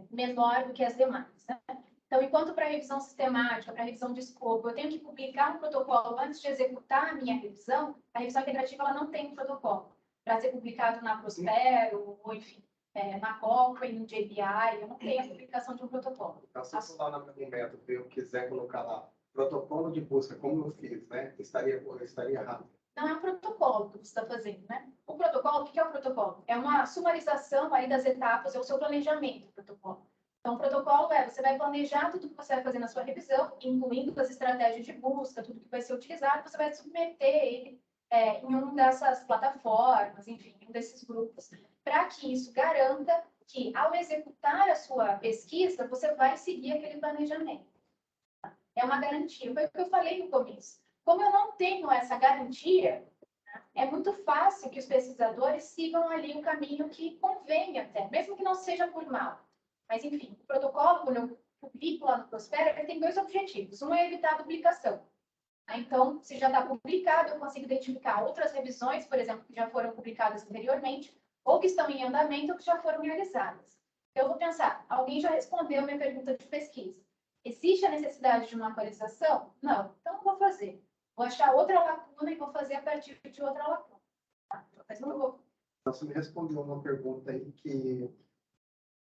Speaker 3: menor do que as demais. Né? Então, enquanto para a revisão sistemática, para a revisão de escopo, eu tenho que publicar um protocolo antes de executar a minha revisão, a revisão integrativa ela não tem um protocolo para ser publicado na Prospero, ou enfim, na Cochrane, no JBI, eu não tenho a publicação de um protocolo.
Speaker 4: Então, se eu lá no método e eu quiser colocar lá protocolo de busca, como eu fiz, né? Estaria errado.
Speaker 3: Não é um protocolo que você está fazendo, né? O protocolo, o que é o protocolo? É uma sumarização aí das etapas, é o seu planejamento, o protocolo. Então, o protocolo você vai planejar tudo que você vai fazer na sua revisão, incluindo as estratégias de busca, tudo que vai ser utilizado, você vai submeter ele em uma dessas plataformas, enfim, em um desses grupos, para que isso garanta que, ao executar a sua pesquisa, você vai seguir aquele planejamento. É uma garantia. Foi o que eu falei no começo. Como eu não tenho essa garantia, é muito fácil que os pesquisadores sigam ali o caminho que convém até, mesmo que não seja por mal. Mas, enfim, o protocolo, quando eu publico lá no Prospera, ele tem dois objetivos. Um é evitar a duplicação. Então, se já está publicado, eu consigo identificar outras revisões, por exemplo, que já foram publicadas anteriormente, ou que estão em andamento ou que já foram realizadas. Eu vou pensar, alguém já respondeu a minha pergunta de pesquisa. Existe a necessidade de uma atualização? Não. Então, eu vou fazer. Vou achar outra lacuna e vou fazer a partir de outra lacuna. Mas não vou.
Speaker 4: Então, você me respondeu uma pergunta aí que,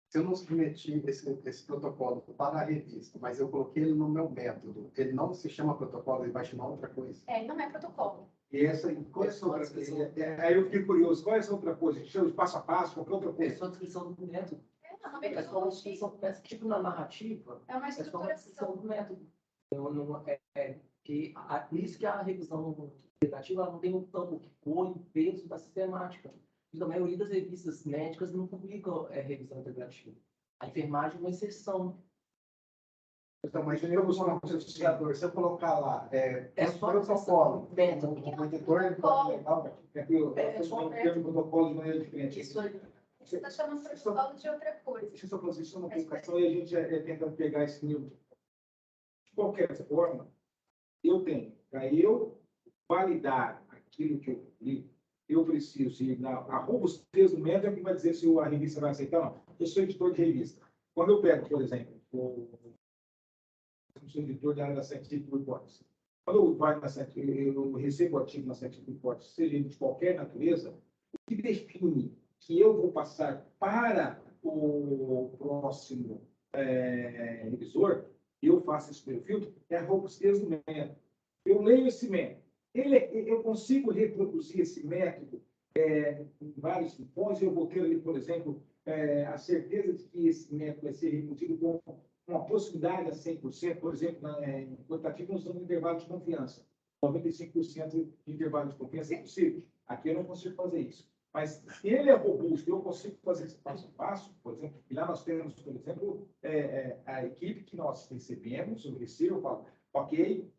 Speaker 4: se eu não submeti esse protocolo para a revista, mas eu coloquei ele no meu método, ele não se chama protocolo, ele vai chamar outra coisa?
Speaker 3: Ele não é protocolo.
Speaker 1: E qual é essa outra coisa? Aí eu fiquei curioso, qual é essa outra coisa? Chama de passo a passo, qualquer outra
Speaker 5: É
Speaker 1: coisa?
Speaker 5: só a descrição do método.
Speaker 3: Não, uma
Speaker 5: É só uma descrição do método. Tipo na narrativa,
Speaker 3: é uma
Speaker 5: é só uma descrição
Speaker 3: estruturação.
Speaker 5: do método. Por isso que a revisão integrativa ela não tem o que põe o peso da sistemática. A maioria das revistas médicas não publicam revisão integrativa. A enfermagem é uma exceção.
Speaker 4: Então, mas eu como pesquisador, se eu colocar lá,
Speaker 5: só
Speaker 4: protocolo,
Speaker 5: método.
Speaker 4: o editor ele pode levar
Speaker 5: É só um
Speaker 1: termo protocolo de maneira diferente.
Speaker 5: Isso aí.
Speaker 3: Você está chamando protocolo de outra coisa.
Speaker 1: Deixa eu só fazer isso uma publicação e a gente tentando pegar esse nível. De qualquer forma, eu tenho, para eu validar aquilo que eu publico, eu preciso ir a robustez do método é que vai dizer se a revista vai aceitar ou não. Eu sou editor de revista. Quando eu pego, por exemplo, eu sou editor da área da Scientific Reports. Quando eu recebo artigo na Scientific Reports, seja de qualquer natureza, o que define que eu vou passar para o próximo revisor, e eu faço esse primeiro filtro, é a robustez do método. Eu leio esse método. Eu consigo reproduzir esse método em vários simpósios. Eu vou ter ali, por exemplo, a certeza de que esse método vai ser reproduzido com uma proximidade a 100%, por exemplo, em quantitativo, nós estamos no intervalo de confiança. 95% de intervalo de confiança é impossível. Aqui eu não consigo fazer isso. Mas se ele é robusto, eu consigo fazer esse passo a passo, por exemplo, e lá nós temos, por exemplo, a equipe que nós recebemos, eu recebo, eu falo, ok,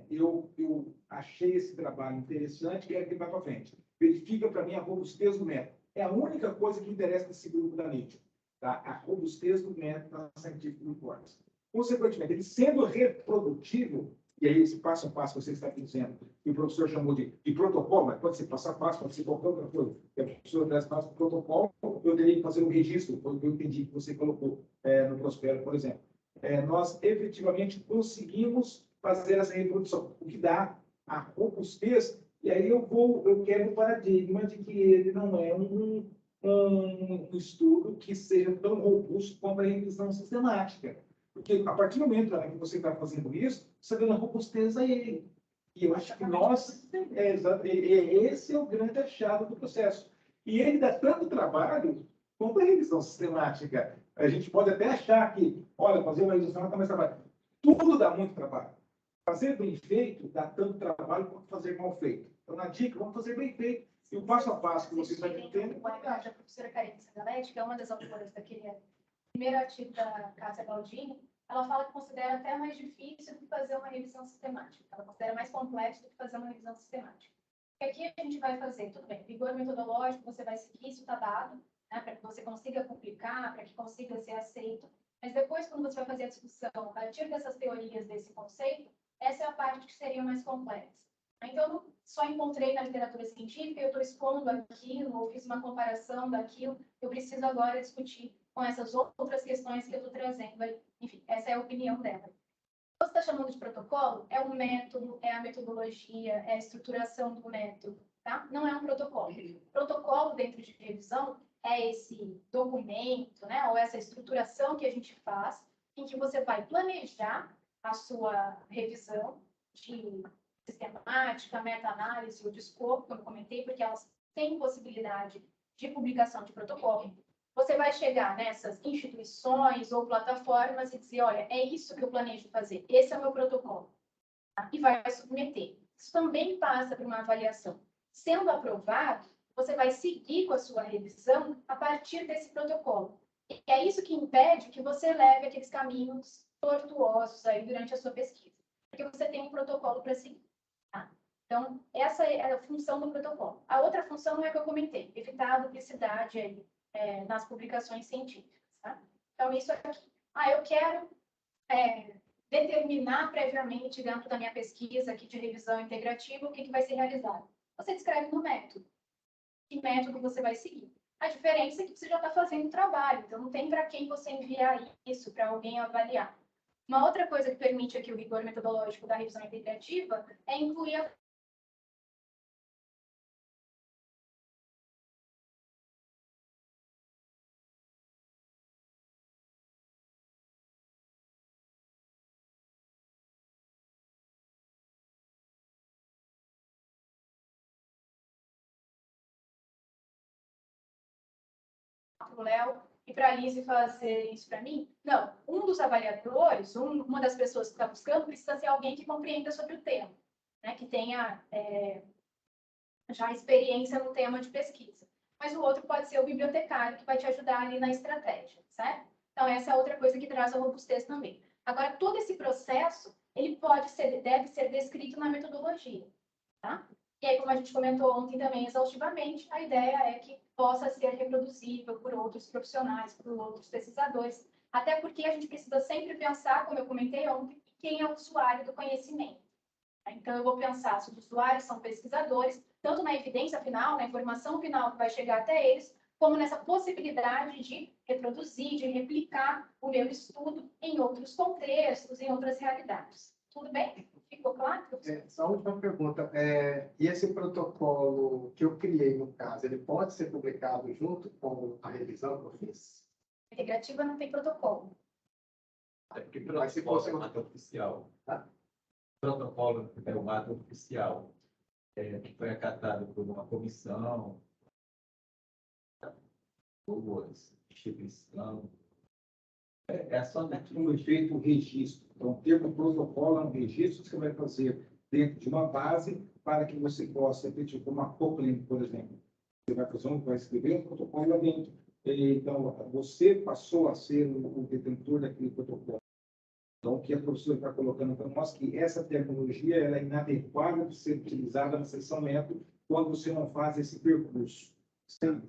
Speaker 1: eu achei esse trabalho interessante, quero que vá para frente. Verifica para mim a robustez do método. É a única coisa que interessa nesse grupo da Nature, tá? A robustez do método da Scientific Reports. Consequentemente, ele sendo reprodutível, e aí esse passo a passo que você está dizendo, que o professor chamou de protocolo, mas pode ser passo a passo, pode ser qualquer outra coisa. Que a professora traz passo para o protocolo, eu teria que fazer um registro, foi o que eu entendi que você colocou no Prospero, por exemplo. Nós efetivamente conseguimos fazer essa reprodução, o que dá a robustez, e aí eu quero o paradigma de que ele não é um estudo que seja tão robusto quanto a revisão sistemática. Porque a partir do momento que você está fazendo isso, você está dando robustez a ele. E eu acho que esse é o grande achado do processo. E ele dá tanto trabalho quanto a revisão sistemática. A gente pode até achar que, olha, fazer uma revisão dá mais trabalho. Tudo dá muito trabalho. Fazer bem feito dá tanto trabalho quanto fazer mal feito. Então, na dica, vamos fazer bem feito. E o passo a passo que vocês estão tendo...
Speaker 3: A professora Karine Sangaletti, que é uma das autoras daquele primeiro artigo da Cássia Baldini, ela fala que considera até mais difícil do que fazer uma revisão sistemática. Ela considera mais complexo do que fazer uma revisão sistemática. O que aqui a gente vai fazer? Tudo bem, rigor metodológico, você vai seguir, isso está dado, né, para que você consiga publicar, para que consiga ser aceito. Mas depois, quando você vai fazer a discussão a partir dessas teorias, desse conceito, essa é a parte que seria mais complexa. Então, eu não só encontrei na literatura científica, eu estou expondo aquilo, ou fiz uma comparação daquilo, eu preciso agora discutir com essas outras questões que eu estou trazendo. Enfim, essa é a opinião dela. Você está chamando de protocolo? É um método, é a metodologia, é a estruturação do método, tá? Não é um protocolo. Protocolo dentro de revisão é esse documento, né, ou essa estruturação que a gente faz, em que você vai planejar a sua revisão de sistemática, meta-análise ou de escopo, como eu comentei, porque elas têm possibilidade de publicação de protocolo. Você vai chegar nessas instituições ou plataformas e dizer, olha, é isso que eu planejo fazer, esse é o meu protocolo. Tá? E vai submeter. Isso também passa por uma avaliação. Sendo aprovado, você vai seguir com a sua revisão a partir desse protocolo. E é isso que impede que você leve aqueles caminhos tortuosos aí durante a sua pesquisa. Porque você tem um protocolo para seguir. Tá? Então, essa é a função do protocolo. A outra função é a que eu comentei, evitar a duplicidade aí, nas publicações científicas. Tá? Então, isso aqui. Eu quero determinar previamente, dentro da minha pesquisa aqui de revisão integrativa, o que vai ser realizado. Você descreve no método. Que método você vai seguir. A diferença é que você já está fazendo o trabalho, então não tem para quem você enviar isso, para alguém avaliar. Uma outra coisa que permite aqui o rigor metodológico da revisão integrativa é incluir a para o Léo e para a Lise fazer isso para mim? Não. Um dos avaliadores, uma das pessoas que está buscando, precisa ser alguém que compreenda sobre o tema, né? Que tenha já experiência no tema de pesquisa. Mas o outro pode ser o bibliotecário, que vai te ajudar ali na estratégia, certo? Então, essa é outra coisa que traz a robustez também. Agora, todo esse processo, ele deve ser descrito na metodologia, tá? E aí, como a gente comentou ontem também exaustivamente, a ideia é que possa ser reproduzível por outros profissionais, por outros pesquisadores, até porque a gente precisa sempre pensar, como eu comentei ontem, quem é o usuário do conhecimento. Então, eu vou pensar se os usuários são pesquisadores, tanto na evidência final, na informação final que vai chegar até eles, como nessa possibilidade de reproduzir, de replicar o meu estudo em outros contextos, em outras realidades. Tudo bem? Ficou claro?
Speaker 4: Só uma última pergunta. E esse protocolo que eu criei, no caso, ele pode ser publicado junto com a revisão que eu fiz?
Speaker 3: Integrativa não tem protocolo.
Speaker 6: É porque
Speaker 4: Mas se
Speaker 6: protocolo
Speaker 4: fosse
Speaker 6: é um ato oficial. Protocolo é um ato oficial, que foi acatado por uma comissão, por instituição. É só
Speaker 1: Foi feito o registro. Então, o termo protocolo é um registro que você vai fazer dentro de uma base para que você possa efetivar como uma COCLIN, por exemplo. Você vai escrever um protocolo lá dentro. Então, você passou a ser o detentor daquele protocolo. Então, o que a professora está colocando para nós é que essa tecnologia ela é inadequada de ser utilizada na seção método quando você não faz esse percurso.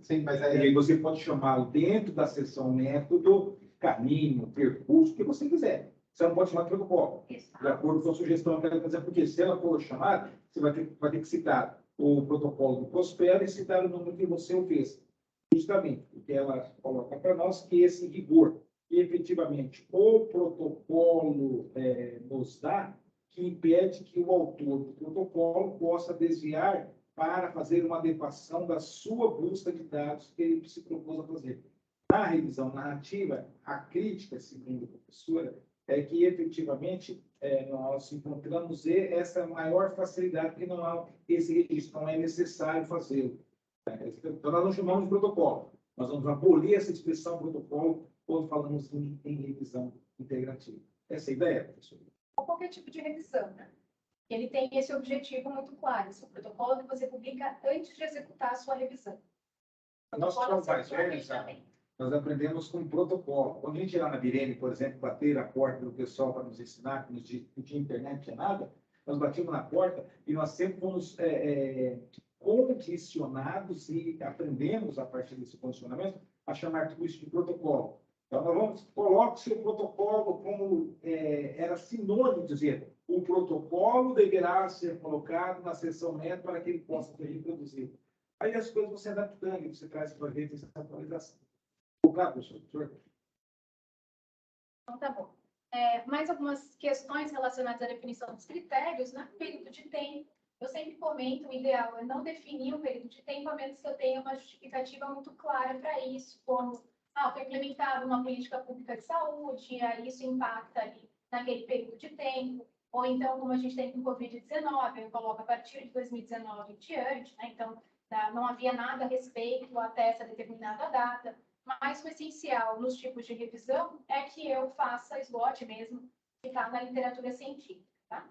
Speaker 4: Sim, mas
Speaker 1: E
Speaker 4: aí
Speaker 1: aí você pode chamá-lo dentro da seção método, caminho, percurso, o que você quiser. Você não pode chamar de protocolo, de acordo com a sugestão que ela vai fazer, porque se ela for chamada, você vai ter que citar o protocolo do Prospero e citar o número que você o fez. Justamente, porque ela coloca para nós que esse rigor, que efetivamente o protocolo nos dá, que impede que o autor do protocolo possa desviar para fazer uma adequação da sua busca de dados que ele se propôs a fazer. Na revisão narrativa, a crítica, segundo a professora, é que efetivamente nós encontramos essa maior facilidade que não há esse registro, não é necessário fazê-lo. Então, nós não chamamos de protocolo, nós vamos abolir essa expressão protocolo quando falamos em revisão integrativa. Essa é a ideia, professor?
Speaker 3: Qualquer tipo de revisão, né? Ele tem esse objetivo muito claro. Esse protocolo que você publica antes de executar a sua revisão.
Speaker 1: Nós somos mais velhos, nós aprendemos com protocolo. Quando a gente ia lá na Birene, por exemplo, bater a porta do pessoal para nos ensinar, que não tinha internet, não tinha nada, nós batíamos na porta e nós sempre fomos condicionados e aprendemos, a partir desse condicionamento, a chamar tudo isso de protocolo. Então, nós vamos, coloque seu protocolo como era sinônimo de dizer, o protocolo deverá ser colocado na seção método para que ele possa ser reproduzido. Aí as coisas vão se adaptando, e você traz para a gente essa atualização. Claro, professor.
Speaker 3: Então, tá bom. Mais algumas questões relacionadas à definição dos critérios, né? Período de tempo. Eu sempre comento, o ideal é não definir um período de tempo, a menos que eu tenha uma justificativa muito clara para isso, como, foi implementada uma política pública de saúde, e aí isso impacta ali naquele período de tempo, ou então, como a gente tem com o Covid-19, eu coloco a partir de 2019 em diante, né? Então, não havia nada a respeito até essa determinada data. Mas o essencial nos tipos de revisão é que eu faça SWOT mesmo, que está na literatura científica. Tá?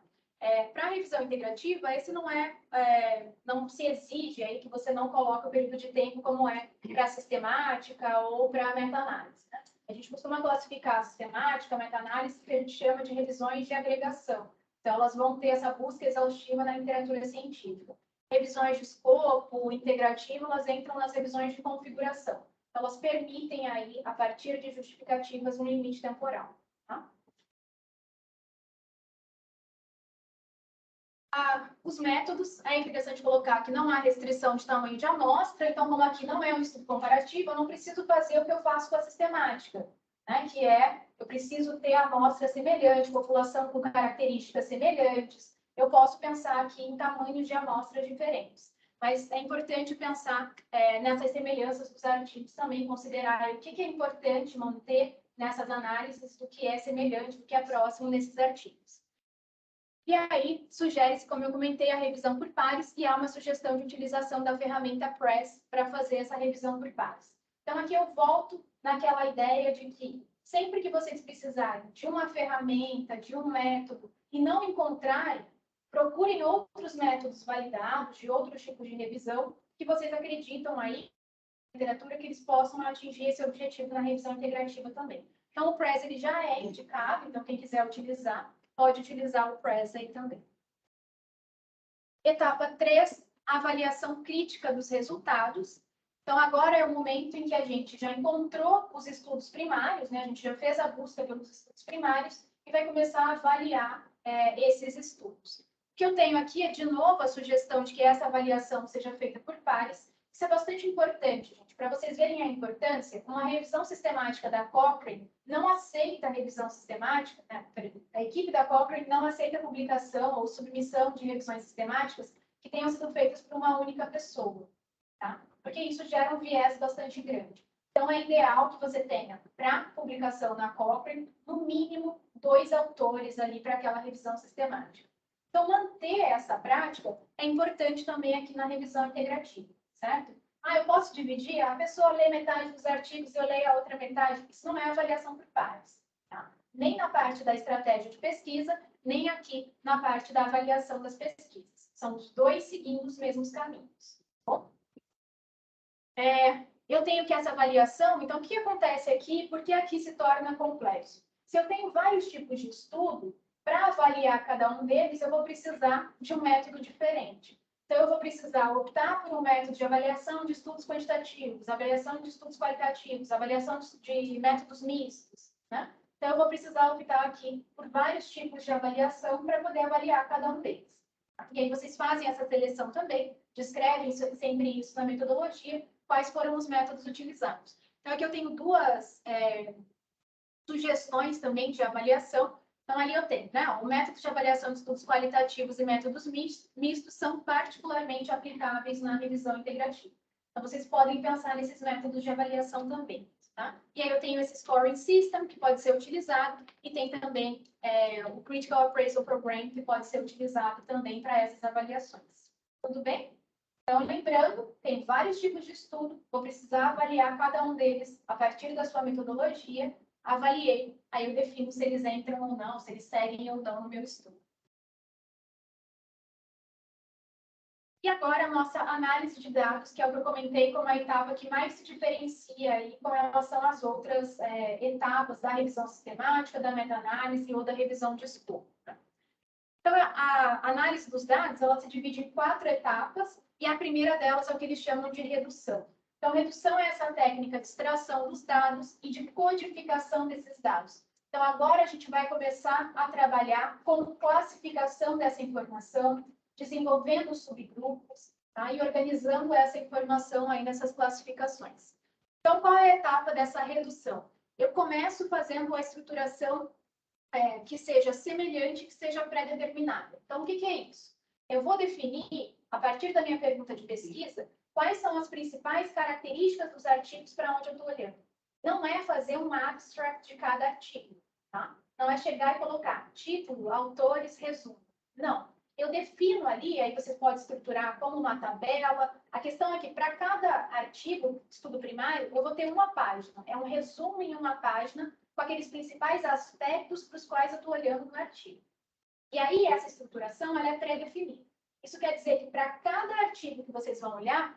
Speaker 3: Para a revisão integrativa, esse não se exige aí que você não coloque o período de tempo como é para a sistemática ou para a meta-análise. Né? A gente costuma classificar a sistemática, a meta-análise, que a gente chama de revisões de agregação. Então, elas vão ter essa busca exaustiva na literatura científica. Revisões de escopo, integrativo, elas entram nas revisões de configuração. Elas permitem aí, a partir de justificativas, um limite temporal. Tá? Os métodos, é interessante colocar que não há restrição de tamanho de amostra, então, como aqui não é um estudo comparativo, eu não preciso fazer o que eu faço com a sistemática, né? Que eu preciso ter amostra semelhante, população com características semelhantes. Eu posso pensar aqui em tamanhos de amostras diferentes. Mas é importante pensar nessas semelhanças dos artigos também, considerar o que é importante manter nessas análises do que é semelhante, do que é próximo nesses artigos. E aí, sugere-se, como eu comentei, a revisão por pares, e há uma sugestão de utilização da ferramenta PRESS para fazer essa revisão por pares. Então, aqui eu volto naquela ideia de que, sempre que vocês precisarem de uma ferramenta, de um método, e não encontrarem, procurem outros métodos validados, de outros tipos de revisão, que vocês acreditam aí, na literatura, que eles possam atingir esse objetivo na revisão integrativa também. Então, o PRESS ele já é indicado, então quem quiser utilizar, pode utilizar o PRESS aí também. Etapa 3, avaliação crítica dos resultados. Então, agora é o momento em que a gente já encontrou os estudos primários, né? A gente já fez a busca pelos estudos primários e vai começar a avaliar esses estudos. O que eu tenho aqui é, de novo, a sugestão de que essa avaliação seja feita por pares. Isso é bastante importante, gente, para vocês verem a importância, uma revisão sistemática da Cochrane não aceita a revisão sistemática, né? A equipe da Cochrane não aceita a publicação ou submissão de revisões sistemáticas que tenham sido feitas por uma única pessoa, tá? Porque isso gera um viés bastante grande. Então, é ideal que você tenha, para publicação na Cochrane, no mínimo 2 autores ali para aquela revisão sistemática. Então, manter essa prática é importante também aqui na revisão integrativa, certo? Eu posso dividir? A pessoa lê metade dos artigos e eu leio a outra metade. Isso não é avaliação por pares, tá? Nem na parte da estratégia de pesquisa, nem aqui na parte da avaliação das pesquisas. São os dois seguindo os mesmos caminhos. Bom? Eu tenho que essa avaliação, então o que acontece aqui? Por que aqui se torna complexo? Se eu tenho vários tipos de estudo, para avaliar cada um deles, eu vou precisar de um método diferente. Então, eu vou precisar optar por um método de avaliação de estudos quantitativos, avaliação de estudos qualitativos, avaliação de métodos mistos, né? Então, eu vou precisar optar aqui por vários tipos de avaliação para poder avaliar cada um deles. E aí, vocês fazem essa seleção também, descrevem sempre isso na metodologia, quais foram os métodos utilizados. Então, aqui eu tenho duas sugestões também de avaliação. Então, ali eu tenho, né? O método de avaliação de estudos qualitativos e métodos mistos são particularmente aplicáveis na revisão integrativa. Então, vocês podem pensar nesses métodos de avaliação também, tá? E aí eu tenho esse scoring system, que pode ser utilizado, e tem também o Critical Appraisal Program, que pode ser utilizado também para essas avaliações. Tudo bem? Então, lembrando, tem vários tipos de estudo, vou precisar avaliar cada um deles a partir da sua metodologia. Avaliei, aí eu defino se eles entram ou não, se eles seguem ou não no meu estudo. E agora a nossa análise de dados, que é o que eu comentei como a etapa que mais se diferencia aí com relação às outras etapas da revisão sistemática, da meta-análise ou da revisão de escopo. Então, a análise dos dados, ela se divide em 4 etapas, e a primeira delas é o que eles chamam de redução. Então, redução é essa técnica de extração dos dados e de codificação desses dados. Então, agora a gente vai começar a trabalhar com classificação dessa informação, desenvolvendo subgrupos, tá? E organizando essa informação aí nessas classificações. Então, qual é a etapa dessa redução? Eu começo fazendo a estruturação que seja semelhante, que seja pré-determinada. Então, o que é isso? Eu vou definir, a partir da minha pergunta de pesquisa, quais são as principais características dos artigos para onde eu estou olhando. Não é fazer um abstract de cada artigo, tá? Não é chegar e colocar título, autores, resumo. Não. Eu defino ali, aí você pode estruturar como uma tabela. A questão é que para cada artigo, estudo primário, eu vou ter uma página. É um resumo em uma página com aqueles principais aspectos para os quais eu estou olhando no artigo. E aí, essa estruturação, ela é pré-definida. Isso quer dizer que para cada artigo que vocês vão olhar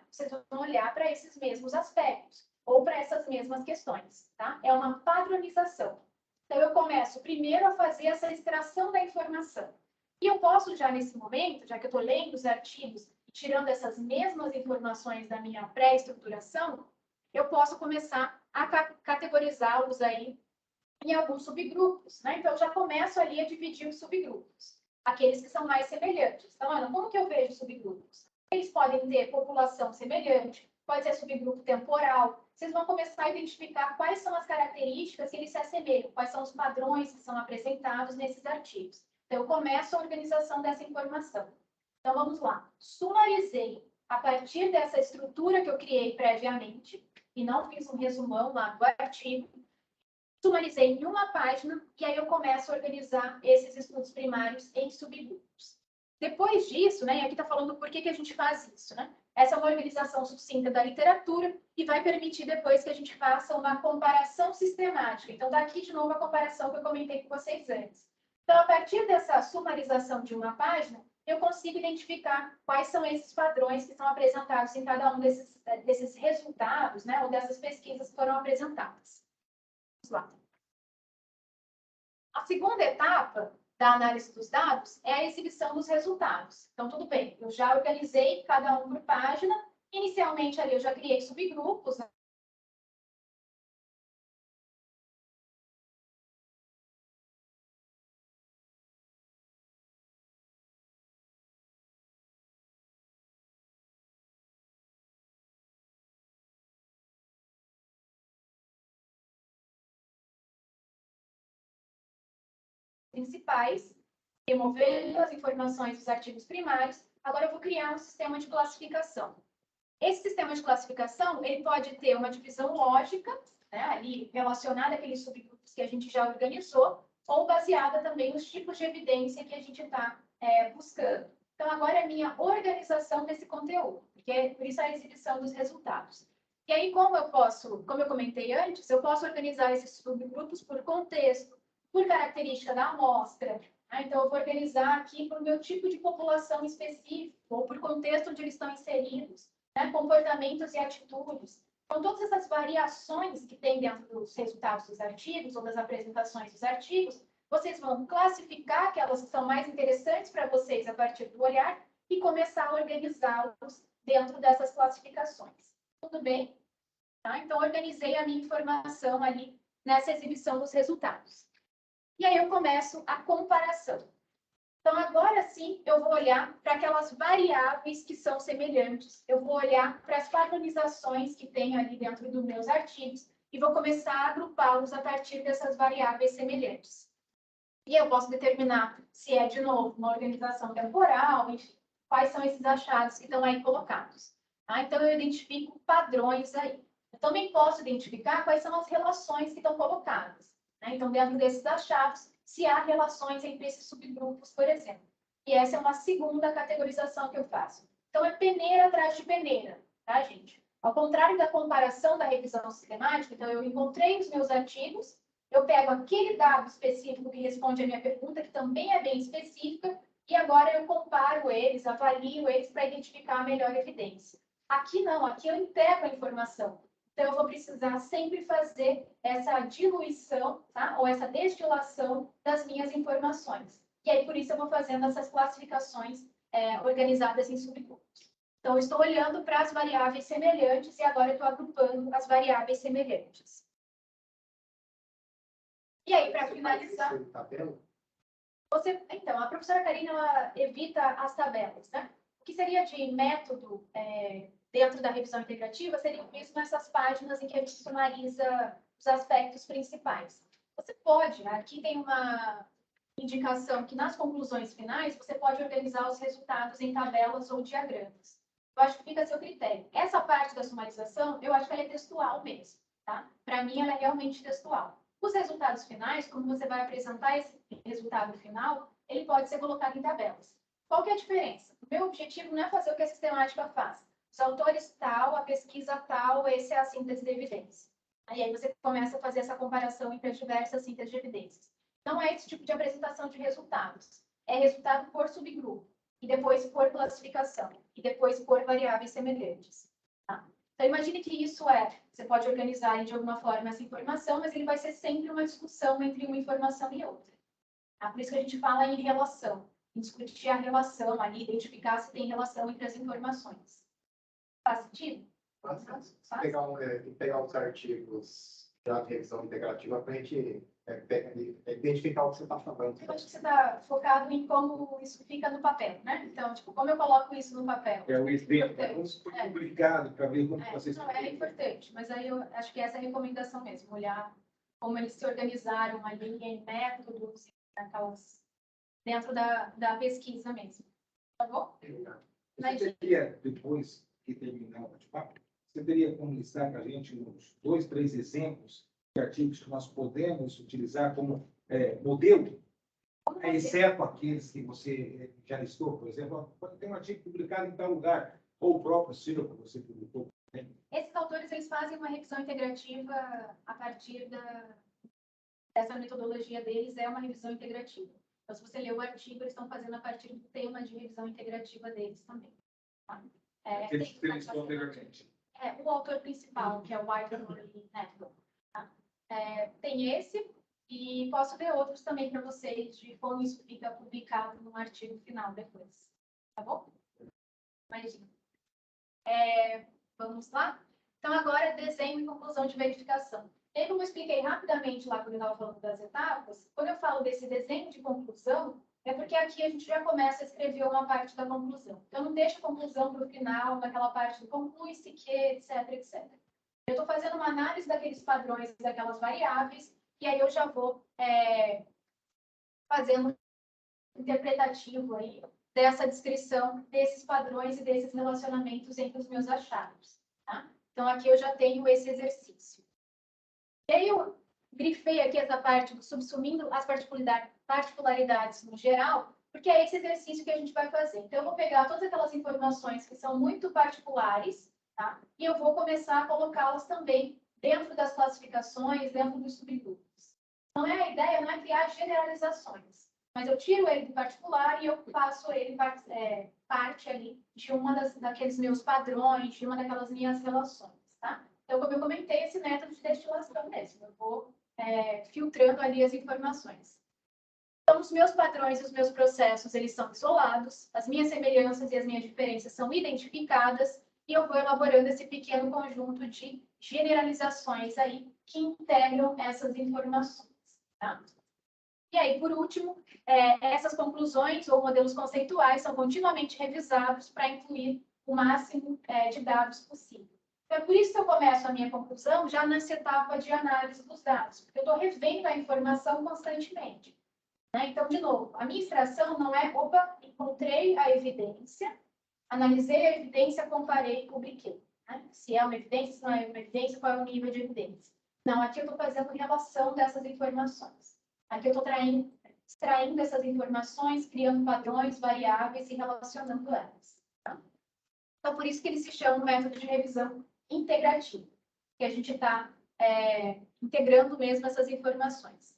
Speaker 3: para esses mesmos aspectos, ou para essas mesmas questões, tá? É uma padronização. Então, eu começo primeiro a fazer essa extração da informação. E eu posso já nesse momento, já que eu estou lendo os artigos e tirando essas mesmas informações da minha pré-estruturação, eu posso começar a categorizá-los aí em alguns subgrupos, né? Então, eu já começo ali a dividir os subgrupos, aqueles que são mais semelhantes. Então, olha, como que eu vejo subgrupos? Eles podem ter população semelhante, pode ser subgrupo temporal. Vocês vão começar a identificar quais são as características que eles se assemelham, quais são os padrões que são apresentados nesses artigos. Então, eu começo a organização dessa informação. Então, vamos lá. Sumarizei a partir dessa estrutura que eu criei previamente, e não fiz um resumão lá do artigo, sumarizei em uma página, e aí eu começo a organizar esses estudos primários em subgrupos. Depois disso, né, e aqui está falando por que a gente faz isso, né? Essa é uma organização sucinta da literatura e vai permitir depois que a gente faça uma comparação sistemática. Então, está aqui de novo a comparação que eu comentei com vocês antes. Então, a partir dessa sumarização de uma página, eu consigo identificar quais são esses padrões que são apresentados em cada um desses resultados, né, ou dessas pesquisas que foram apresentadas. Vamos lá. A segunda etapa da análise dos dados é a exibição dos resultados. Então, tudo bem, eu já organizei cada um por página. Inicialmente, ali, eu já criei subgrupos, né? principais, removendo as informações dos artigos primários. Agora eu vou criar um sistema de classificação. Esse sistema de classificação, ele pode ter uma divisão lógica, né, ali relacionada àqueles subgrupos que a gente já organizou, ou baseada também nos tipos de evidência que a gente está buscando. Então, agora é a minha organização desse conteúdo, porque por isso a exibição dos resultados. E aí, como eu comentei antes, eu posso organizar esses subgrupos por contexto, por característica da amostra. Né? Então, eu vou organizar aqui por meu tipo de população específico, ou por contexto onde eles estão inseridos, né? Comportamentos e atitudes. Então, todas essas variações que tem dentro dos resultados dos artigos, ou das apresentações dos artigos, vocês vão classificar aquelas que são mais interessantes para vocês a partir do olhar e começar a organizá-los dentro dessas classificações. Tudo bem? Tá? Então, organizei a minha informação ali nessa exibição dos resultados. E aí eu começo a comparação. Então, agora sim, eu vou olhar para aquelas variáveis que são semelhantes. Eu vou olhar para as padronizações que tem ali dentro dos meus artigos e vou começar a agrupá-los a partir dessas variáveis semelhantes. E eu posso determinar se é, de novo, uma organização temporal, enfim, quais são esses achados que estão aí colocados. Tá? Então, eu identifico padrões aí. Eu também posso identificar quais são as relações que estão colocadas. Né? Então, dentro desses achados, se há relações entre esses subgrupos, por exemplo. E essa é uma segunda categorização que eu faço. Então, é peneira atrás de peneira, tá, gente? Ao contrário da comparação da revisão sistemática, então, eu encontrei os meus artigos, eu pego aquele dado específico que responde a minha pergunta, que também é bem específica, e agora eu comparo eles, avalio eles para identificar a melhor evidência. Aqui não, aqui eu integro a informação. Então, eu vou precisar sempre fazer essa diluição, tá? Ou essa destilação das minhas informações. E aí, por isso, eu vou fazendo essas classificações organizadas em subgrupos. Então, eu estou olhando para as variáveis semelhantes e agora eu estou agrupando as variáveis semelhantes. E aí, para finalizar... Então, a professora Karina ela evita as tabelas, né? O que seria de método dentro da revisão integrativa seriam mesmo essas páginas em que a gente sumariza os aspectos principais. Você pode, aqui tem uma indicação que nas conclusões finais você pode organizar os resultados em tabelas ou diagramas. Eu acho que fica a seu critério. Essa parte da sumarização, eu acho que ela é textual mesmo, tá? Para mim, ela é realmente textual. Os resultados finais, como você vai apresentar esse resultado final, ele pode ser colocado em tabelas. Qual que é a diferença? O meu objetivo não é fazer o que a sistemática faz. Os autores tal, a pesquisa tal, essa é a síntese de evidência. Aí você começa a fazer essa comparação entre as diversas sínteses de evidências. Não é esse tipo de apresentação de resultados. É resultado por subgrupo, e depois por classificação, e depois por variáveis semelhantes. Tá? Então, imagine que isso você pode organizar de alguma forma essa informação, mas ele vai ser sempre uma discussão entre uma informação e outra. Tá? Por isso que a gente fala em relação, em discutir a relação ali, identificar se tem relação entre as informações. Faz sentido?
Speaker 4: Pegar os artigos já de revisão integrativa para a gente identificar o que você está falando.
Speaker 3: Eu acho que você está focado em como isso fica no papel, né? Então, tipo, como eu coloco isso no papel?
Speaker 1: O evento foi publicado para ver como vocês...
Speaker 3: Não, é importante, mas aí eu acho que essa é a recomendação mesmo, olhar como eles se organizaram ali em métodos, dentro da pesquisa mesmo. Tá bom?
Speaker 1: Você teria, depois que terminar o bate-papo, você teria como listar para a gente uns 2, 3 exemplos de artigos que nós podemos utilizar como modelo, exceto aqueles que você já listou, por exemplo, pode ter um artigo publicado em tal lugar, ou o próprio seu que você publicou.
Speaker 3: Esses autores eles fazem uma revisão integrativa a partir dessa metodologia deles, é uma revisão integrativa. Então, se você ler o artigo, eles estão fazendo a partir do tema de revisão integrativa deles também. Tá?
Speaker 1: Eles listou anteriormente.
Speaker 3: O autor principal, que é o Whitehall Network. Tá? Tem esse, e posso ver outros também para vocês, de como isso fica publicado no artigo final depois. Tá bom? Imagina. Vamos lá? Então, agora, desenho e conclusão de verificação. E aí, como eu expliquei rapidamente lá quando eu estava falando das etapas, quando eu falo desse desenho de conclusão, é porque aqui a gente já começa a escrever uma parte da conclusão. Então, não deixa a conclusão para o final, naquela parte do conclui-se que, etc, etc. Eu estou fazendo uma análise daqueles padrões, daquelas variáveis, e aí eu já vou fazendo um interpretativo aí dessa descrição desses padrões e desses relacionamentos entre os meus achados. Tá? Então, aqui eu já tenho esse exercício. E aí eu grifei aqui essa parte do subsumindo as particularidades no geral, porque é esse exercício que a gente vai fazer. Então, eu vou pegar todas aquelas informações que são muito particulares, tá? E eu vou começar a colocá-las também dentro das classificações, dentro dos subgrupos. Então, a ideia não é criar generalizações, mas eu tiro ele do particular e eu faço ele parte ali de daqueles meus padrões, de uma daquelas minhas relações, tá? Então, como eu comentei, esse método de destilação mesmo, eu vou filtrando ali as informações. Então, os meus padrões e os meus processos, eles são isolados, as minhas semelhanças e as minhas diferenças são identificadas, e eu vou elaborando esse pequeno conjunto de generalizações aí que integram essas informações, tá? E aí, por último, essas conclusões ou modelos conceituais são continuamente revisados para incluir o máximo de dados possível. Então, é por isso que eu começo a minha conclusão já nessa etapa de análise dos dados, porque eu estou revendo a informação constantemente. Né? Então, de novo, a minha extração não é, opa, encontrei a evidência, analisei a evidência, comparei e publiquei. Né? Se é uma evidência, se não é uma evidência, qual é o nível de evidência. Não, aqui eu estou fazendo relação dessas informações. Aqui eu estou extraindo essas informações, criando padrões, variáveis e relacionando elas. Tá? Então, por isso que ele se chama método de revisão integrativo, que a gente está integrando mesmo essas informações.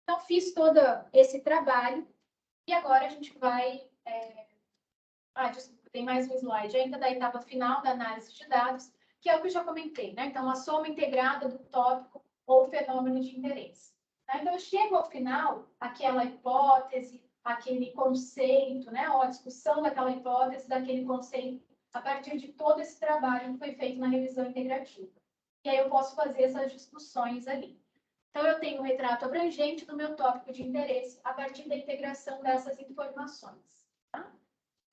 Speaker 3: Então, fiz todo esse trabalho e agora a gente vai... desculpa, tem mais um slide ainda da etapa final da análise de dados, que é o que eu já comentei, né? Então, a soma integrada do tópico ou fenômeno de interesse. Tá? Então, eu chego ao final, aquela hipótese, aquele conceito, né? Ou a discussão daquela hipótese, daquele conceito, a partir de todo esse trabalho que foi feito na revisão integrativa. E aí eu posso fazer essas discussões ali. Então, eu tenho um retrato abrangente do meu tópico de interesse a partir da integração dessas informações. Tá?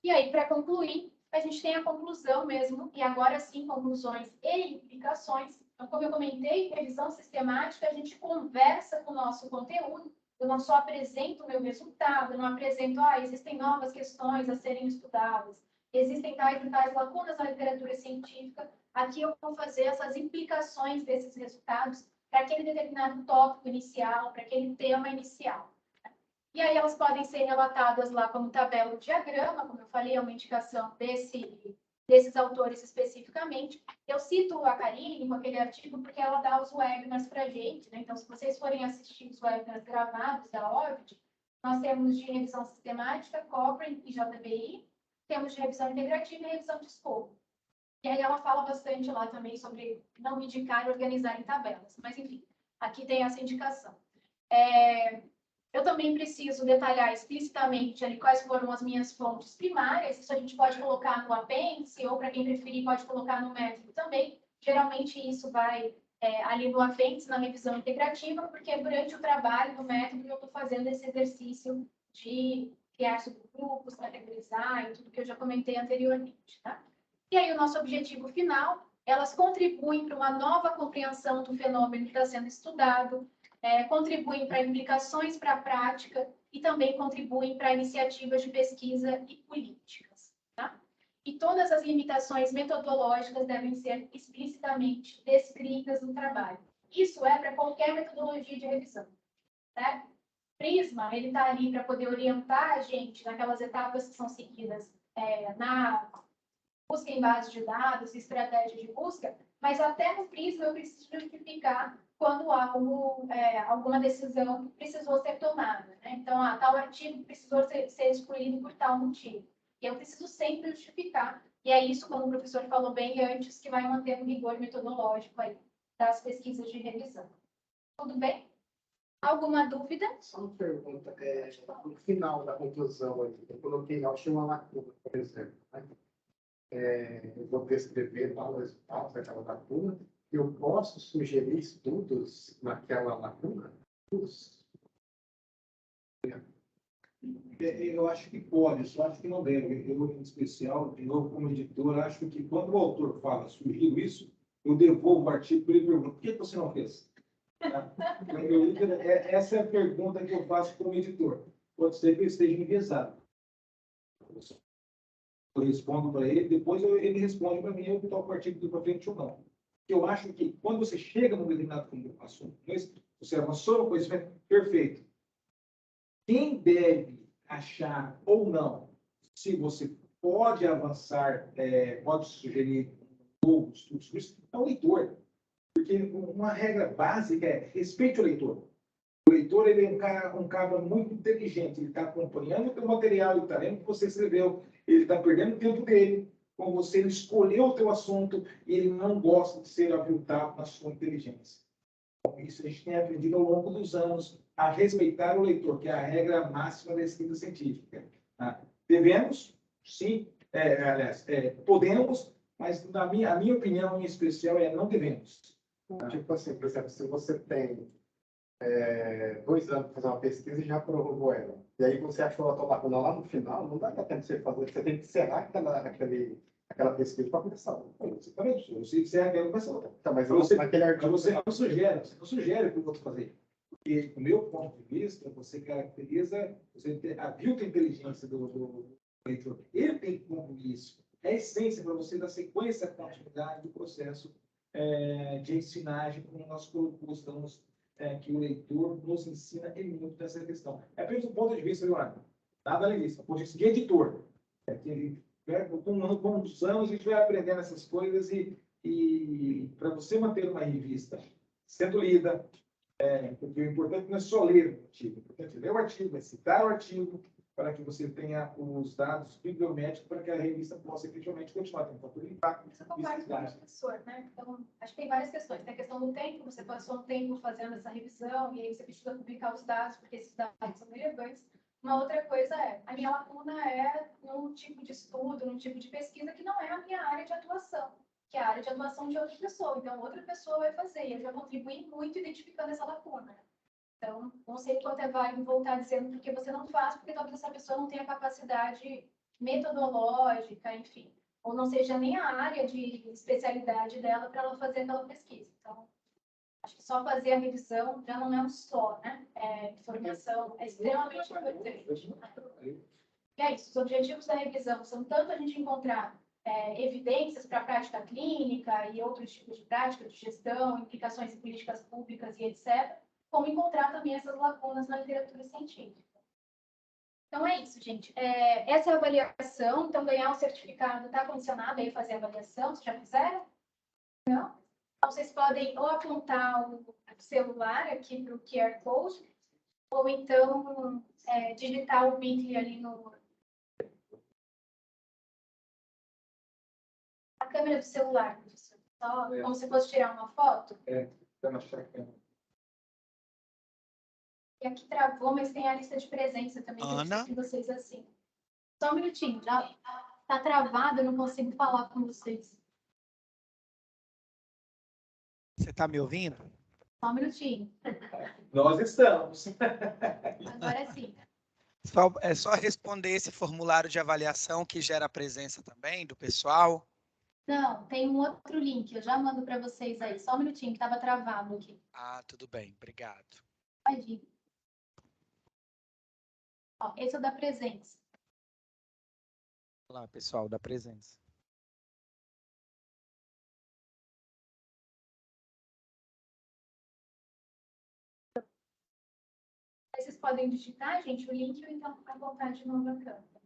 Speaker 3: E aí, para concluir, a gente tem a conclusão mesmo, e agora sim, conclusões e implicações. Então, como eu comentei, revisão sistemática, a gente conversa com o nosso conteúdo, eu não só apresento o meu resultado, eu não apresento, existem novas questões a serem estudadas, existem tais e tais lacunas na literatura científica, aqui eu vou fazer essas implicações desses resultados para aquele determinado tópico inicial, para aquele tema inicial. E aí elas podem ser relatadas lá como tabela ou diagrama, como eu falei, é uma indicação desses autores especificamente. Eu cito a Karine com aquele artigo porque ela dá os webinars para a gente, né? Então, se vocês forem assistir os webinars gravados da ORBIT, nós temos de revisão sistemática, Cochrane e JBI, temos de revisão integrativa e revisão de escopo. E aí ela fala bastante lá também sobre não indicar e organizar em tabelas. Mas, enfim, aqui tem essa indicação. Eu também preciso detalhar explicitamente ali quais foram as minhas fontes primárias. Isso a gente pode colocar no apêndice, ou para quem preferir, pode colocar no método também. Geralmente, isso vai ali no apêndice, na revisão integrativa, porque durante o trabalho no método eu estou fazendo esse exercício de criar subgrupos, categorizar e tudo que eu já comentei anteriormente, tá? E aí, o nosso objetivo final, elas contribuem para uma nova compreensão do fenômeno que está sendo estudado, contribuem para implicações para a prática e também contribuem para iniciativas de pesquisa e políticas. Tá? E todas as limitações metodológicas devem ser explicitamente descritas no trabalho. Isso é para qualquer metodologia de revisão. Certo? Prisma, ele está ali para poder orientar a gente naquelas etapas que são seguidas na busca em base de dados, estratégia de busca, mas até no Prisma eu preciso justificar quando há alguma decisão que precisou ser tomada. Né? Então, tal artigo precisou ser excluído por tal motivo. E eu preciso sempre justificar. E é isso, como o professor falou bem antes, que vai manter o rigor metodológico aí das pesquisas de revisão. Tudo bem? Alguma dúvida?
Speaker 4: Só uma pergunta. No final da conclusão, eu coloquei, eu achei uma lacuna, por exemplo. Né? Eu vou descrever lá o resultado daquela lacuna. Eu posso sugerir estudos naquela lacuna?
Speaker 1: Eu acho que pode, só acho que não deve. Eu, em especial, de novo, como editor, acho que quando o autor fala, sugiro isso, eu devolvo o artigo para ele e pergunto, por que você não fez? Tá? Essa é a pergunta que eu faço como editor. Pode ser que eu esteja enviesado. Eu respondo para ele, depois ele responde para mim, eu toco o artigo do para frente ou não. Eu acho que quando você chega num determinado assunto, você avançou no conhecimento, perfeito. Quem deve achar ou não, se você pode avançar, pode sugerir novos estudos sobre isso, é o leitor. Porque uma regra básica é respeite o leitor. O leitor ele é um cara muito inteligente, ele está acompanhando o teu material, ele está lendo o que você escreveu, ele está perdendo o tempo dele com você, ele escolheu o teu assunto e ele não gosta de ser aviltado na sua inteligência. Então, isso a gente tem aprendido ao longo dos anos a respeitar o leitor, que é a regra máxima da escrita científica. Tá? Devemos, sim, aliás, podemos, mas a minha opinião em especial é não devemos.
Speaker 4: Tipo assim, por exemplo, se você tem 2 anos para fazer uma pesquisa e já prorrogou ela, e aí você achou a tua lacuna lá no final, não dá tempo de você fazer, você tem que encerrar aquela pesquisa para começar outra.
Speaker 1: Exatamente. Você encerra aquela começa outra.
Speaker 4: Tá, mas
Speaker 1: Você,
Speaker 4: naquele artigo...
Speaker 1: você não sugere para o outro fazer. Porque, do meu ponto de vista, você caracteriza, você avilta a inteligência do leitor. Ele tem que concluir isso. É a essência para você dar sequência à continuidade do processo de ensinagem, como nós colocamos, que o leitor nos ensina muito nessa questão. É apenas um ponto de vista, Leonardo. Nada além disso. Por isso, de editor. Que ele, com os anos, a gente vai aprendendo essas coisas e para você manter uma revista sendo lida, porque o importante não é só ler o artigo, o importante é ler o artigo, é citar o artigo, para que você tenha os dados bibliométricos para que a revista possa efetivamente continuar tendo fator de impacto.
Speaker 3: Isso eu concordo com o professor, né? Então, acho que tem várias questões. Tem a questão do tempo, você passou um tempo fazendo essa revisão e aí você precisa publicar os dados, porque esses dados são relevantes. Uma outra coisa a minha lacuna é num tipo de estudo, num tipo de pesquisa que não é a minha área de atuação, que é a área de atuação de outra pessoa. Então, outra pessoa vai fazer, e eu já contribuí muito identificando essa lacuna. Então, não sei quanto é válido voltar dizendo porque você não faz, porque talvez essa pessoa não tenha capacidade metodológica, enfim, ou não seja nem a área de especialidade dela para ela fazer aquela pesquisa. Então, acho que só fazer a revisão já não é um só, né? Informação é extremamente importante. E é isso, os objetivos da revisão são tanto a gente encontrar evidências para a prática clínica e outros tipos de prática de gestão, implicações em políticas públicas e etc., como encontrar também essas lacunas na literatura científica. Então, é isso, gente. Essa é a avaliação. Então, ganhar o certificado está condicionado aí a fazer a avaliação. Vocês já fizeram? Não? Então, vocês podem ou apontar o celular aqui para o QR Code, ou então digitar o Bitly ali no... A câmera do celular, professor. Só como se fosse tirar uma foto.
Speaker 1: Está na chácara.
Speaker 3: E aqui travou, mas tem a lista de presença também, que eu
Speaker 7: Ana?
Speaker 3: disse vocês assim. Só um minutinho, já tá travado, eu não consigo falar com vocês.
Speaker 7: Você está me ouvindo?
Speaker 3: Só um minutinho.
Speaker 1: Nós estamos.
Speaker 3: Agora sim.
Speaker 7: É só responder esse formulário de avaliação que gera a presença também do pessoal.
Speaker 3: Não, tem um outro link, eu já mando para vocês aí. Só um minutinho, que estava travado aqui.
Speaker 7: Ah, tudo bem, obrigado.
Speaker 3: Pode ir. Ó, esse é o da presença.
Speaker 7: Olá, pessoal da presença.
Speaker 3: Aí vocês podem digitar, gente, o link ou então apontar de novo a câmera.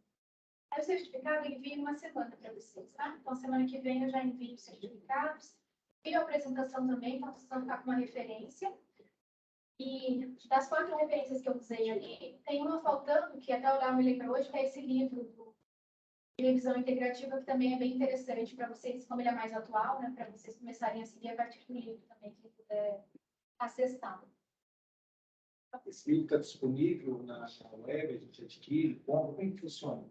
Speaker 3: Aí o certificado eu envio uma semana para vocês, tá? Então, semana que vem eu já envio os certificados. Envio a apresentação também, para vocês não ficar com uma referência. E das 4 referências que eu usei ali, tem uma faltando, que até o Léo me lembrou hoje, que é esse livro de revisão integrativa, que também é bem interessante para vocês, como ele é mais atual, né? Para vocês começarem a seguir a partir do livro também, quem puder acessar.
Speaker 1: Esse livro está disponível na web, a gente adquire, como é que funciona?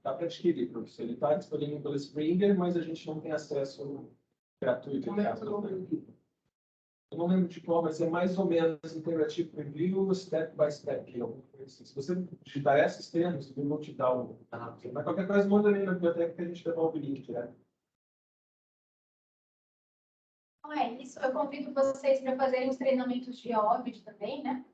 Speaker 6: Dá para adquirir, professor. Ele está disponível pelo Springer, mas a gente não tem acesso gratuito.
Speaker 1: Como é que eu
Speaker 6: Eu não lembro de qual, mas é mais ou menos Integrative Review, Step by Step. Se você digitar esses termos, eu vou te dar o... Mas qualquer coisa, manda ali na biblioteca que a gente devolve o link, né?
Speaker 3: Então Então é isso. Eu convido vocês para fazerem os treinamentos de OBIT também, né?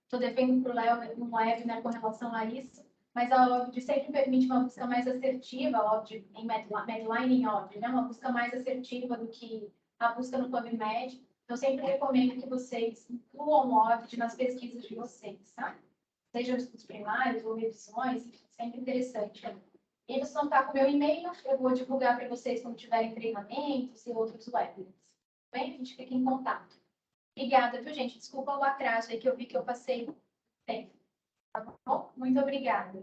Speaker 3: Estou devendo para o Léo um webinar com relação a isso, mas a OBIT sempre permite uma busca mais assertiva, a OBIT em Medline em OBIT, né? Uma busca mais assertiva do que a busca no PubMed. Eu sempre recomendo que vocês incluam o OBIT nas pesquisas de vocês, tá? Sejam estudos primários ou revisões, sempre interessante. E vocês vão estar com o meu e-mail, eu vou divulgar para vocês quando tiverem treinamentos e outros webinars. Bem, a gente fica em contato. Obrigada, viu, gente? Desculpa o atraso aí que eu vi que eu passei tempo. Tá bom? Muito obrigada.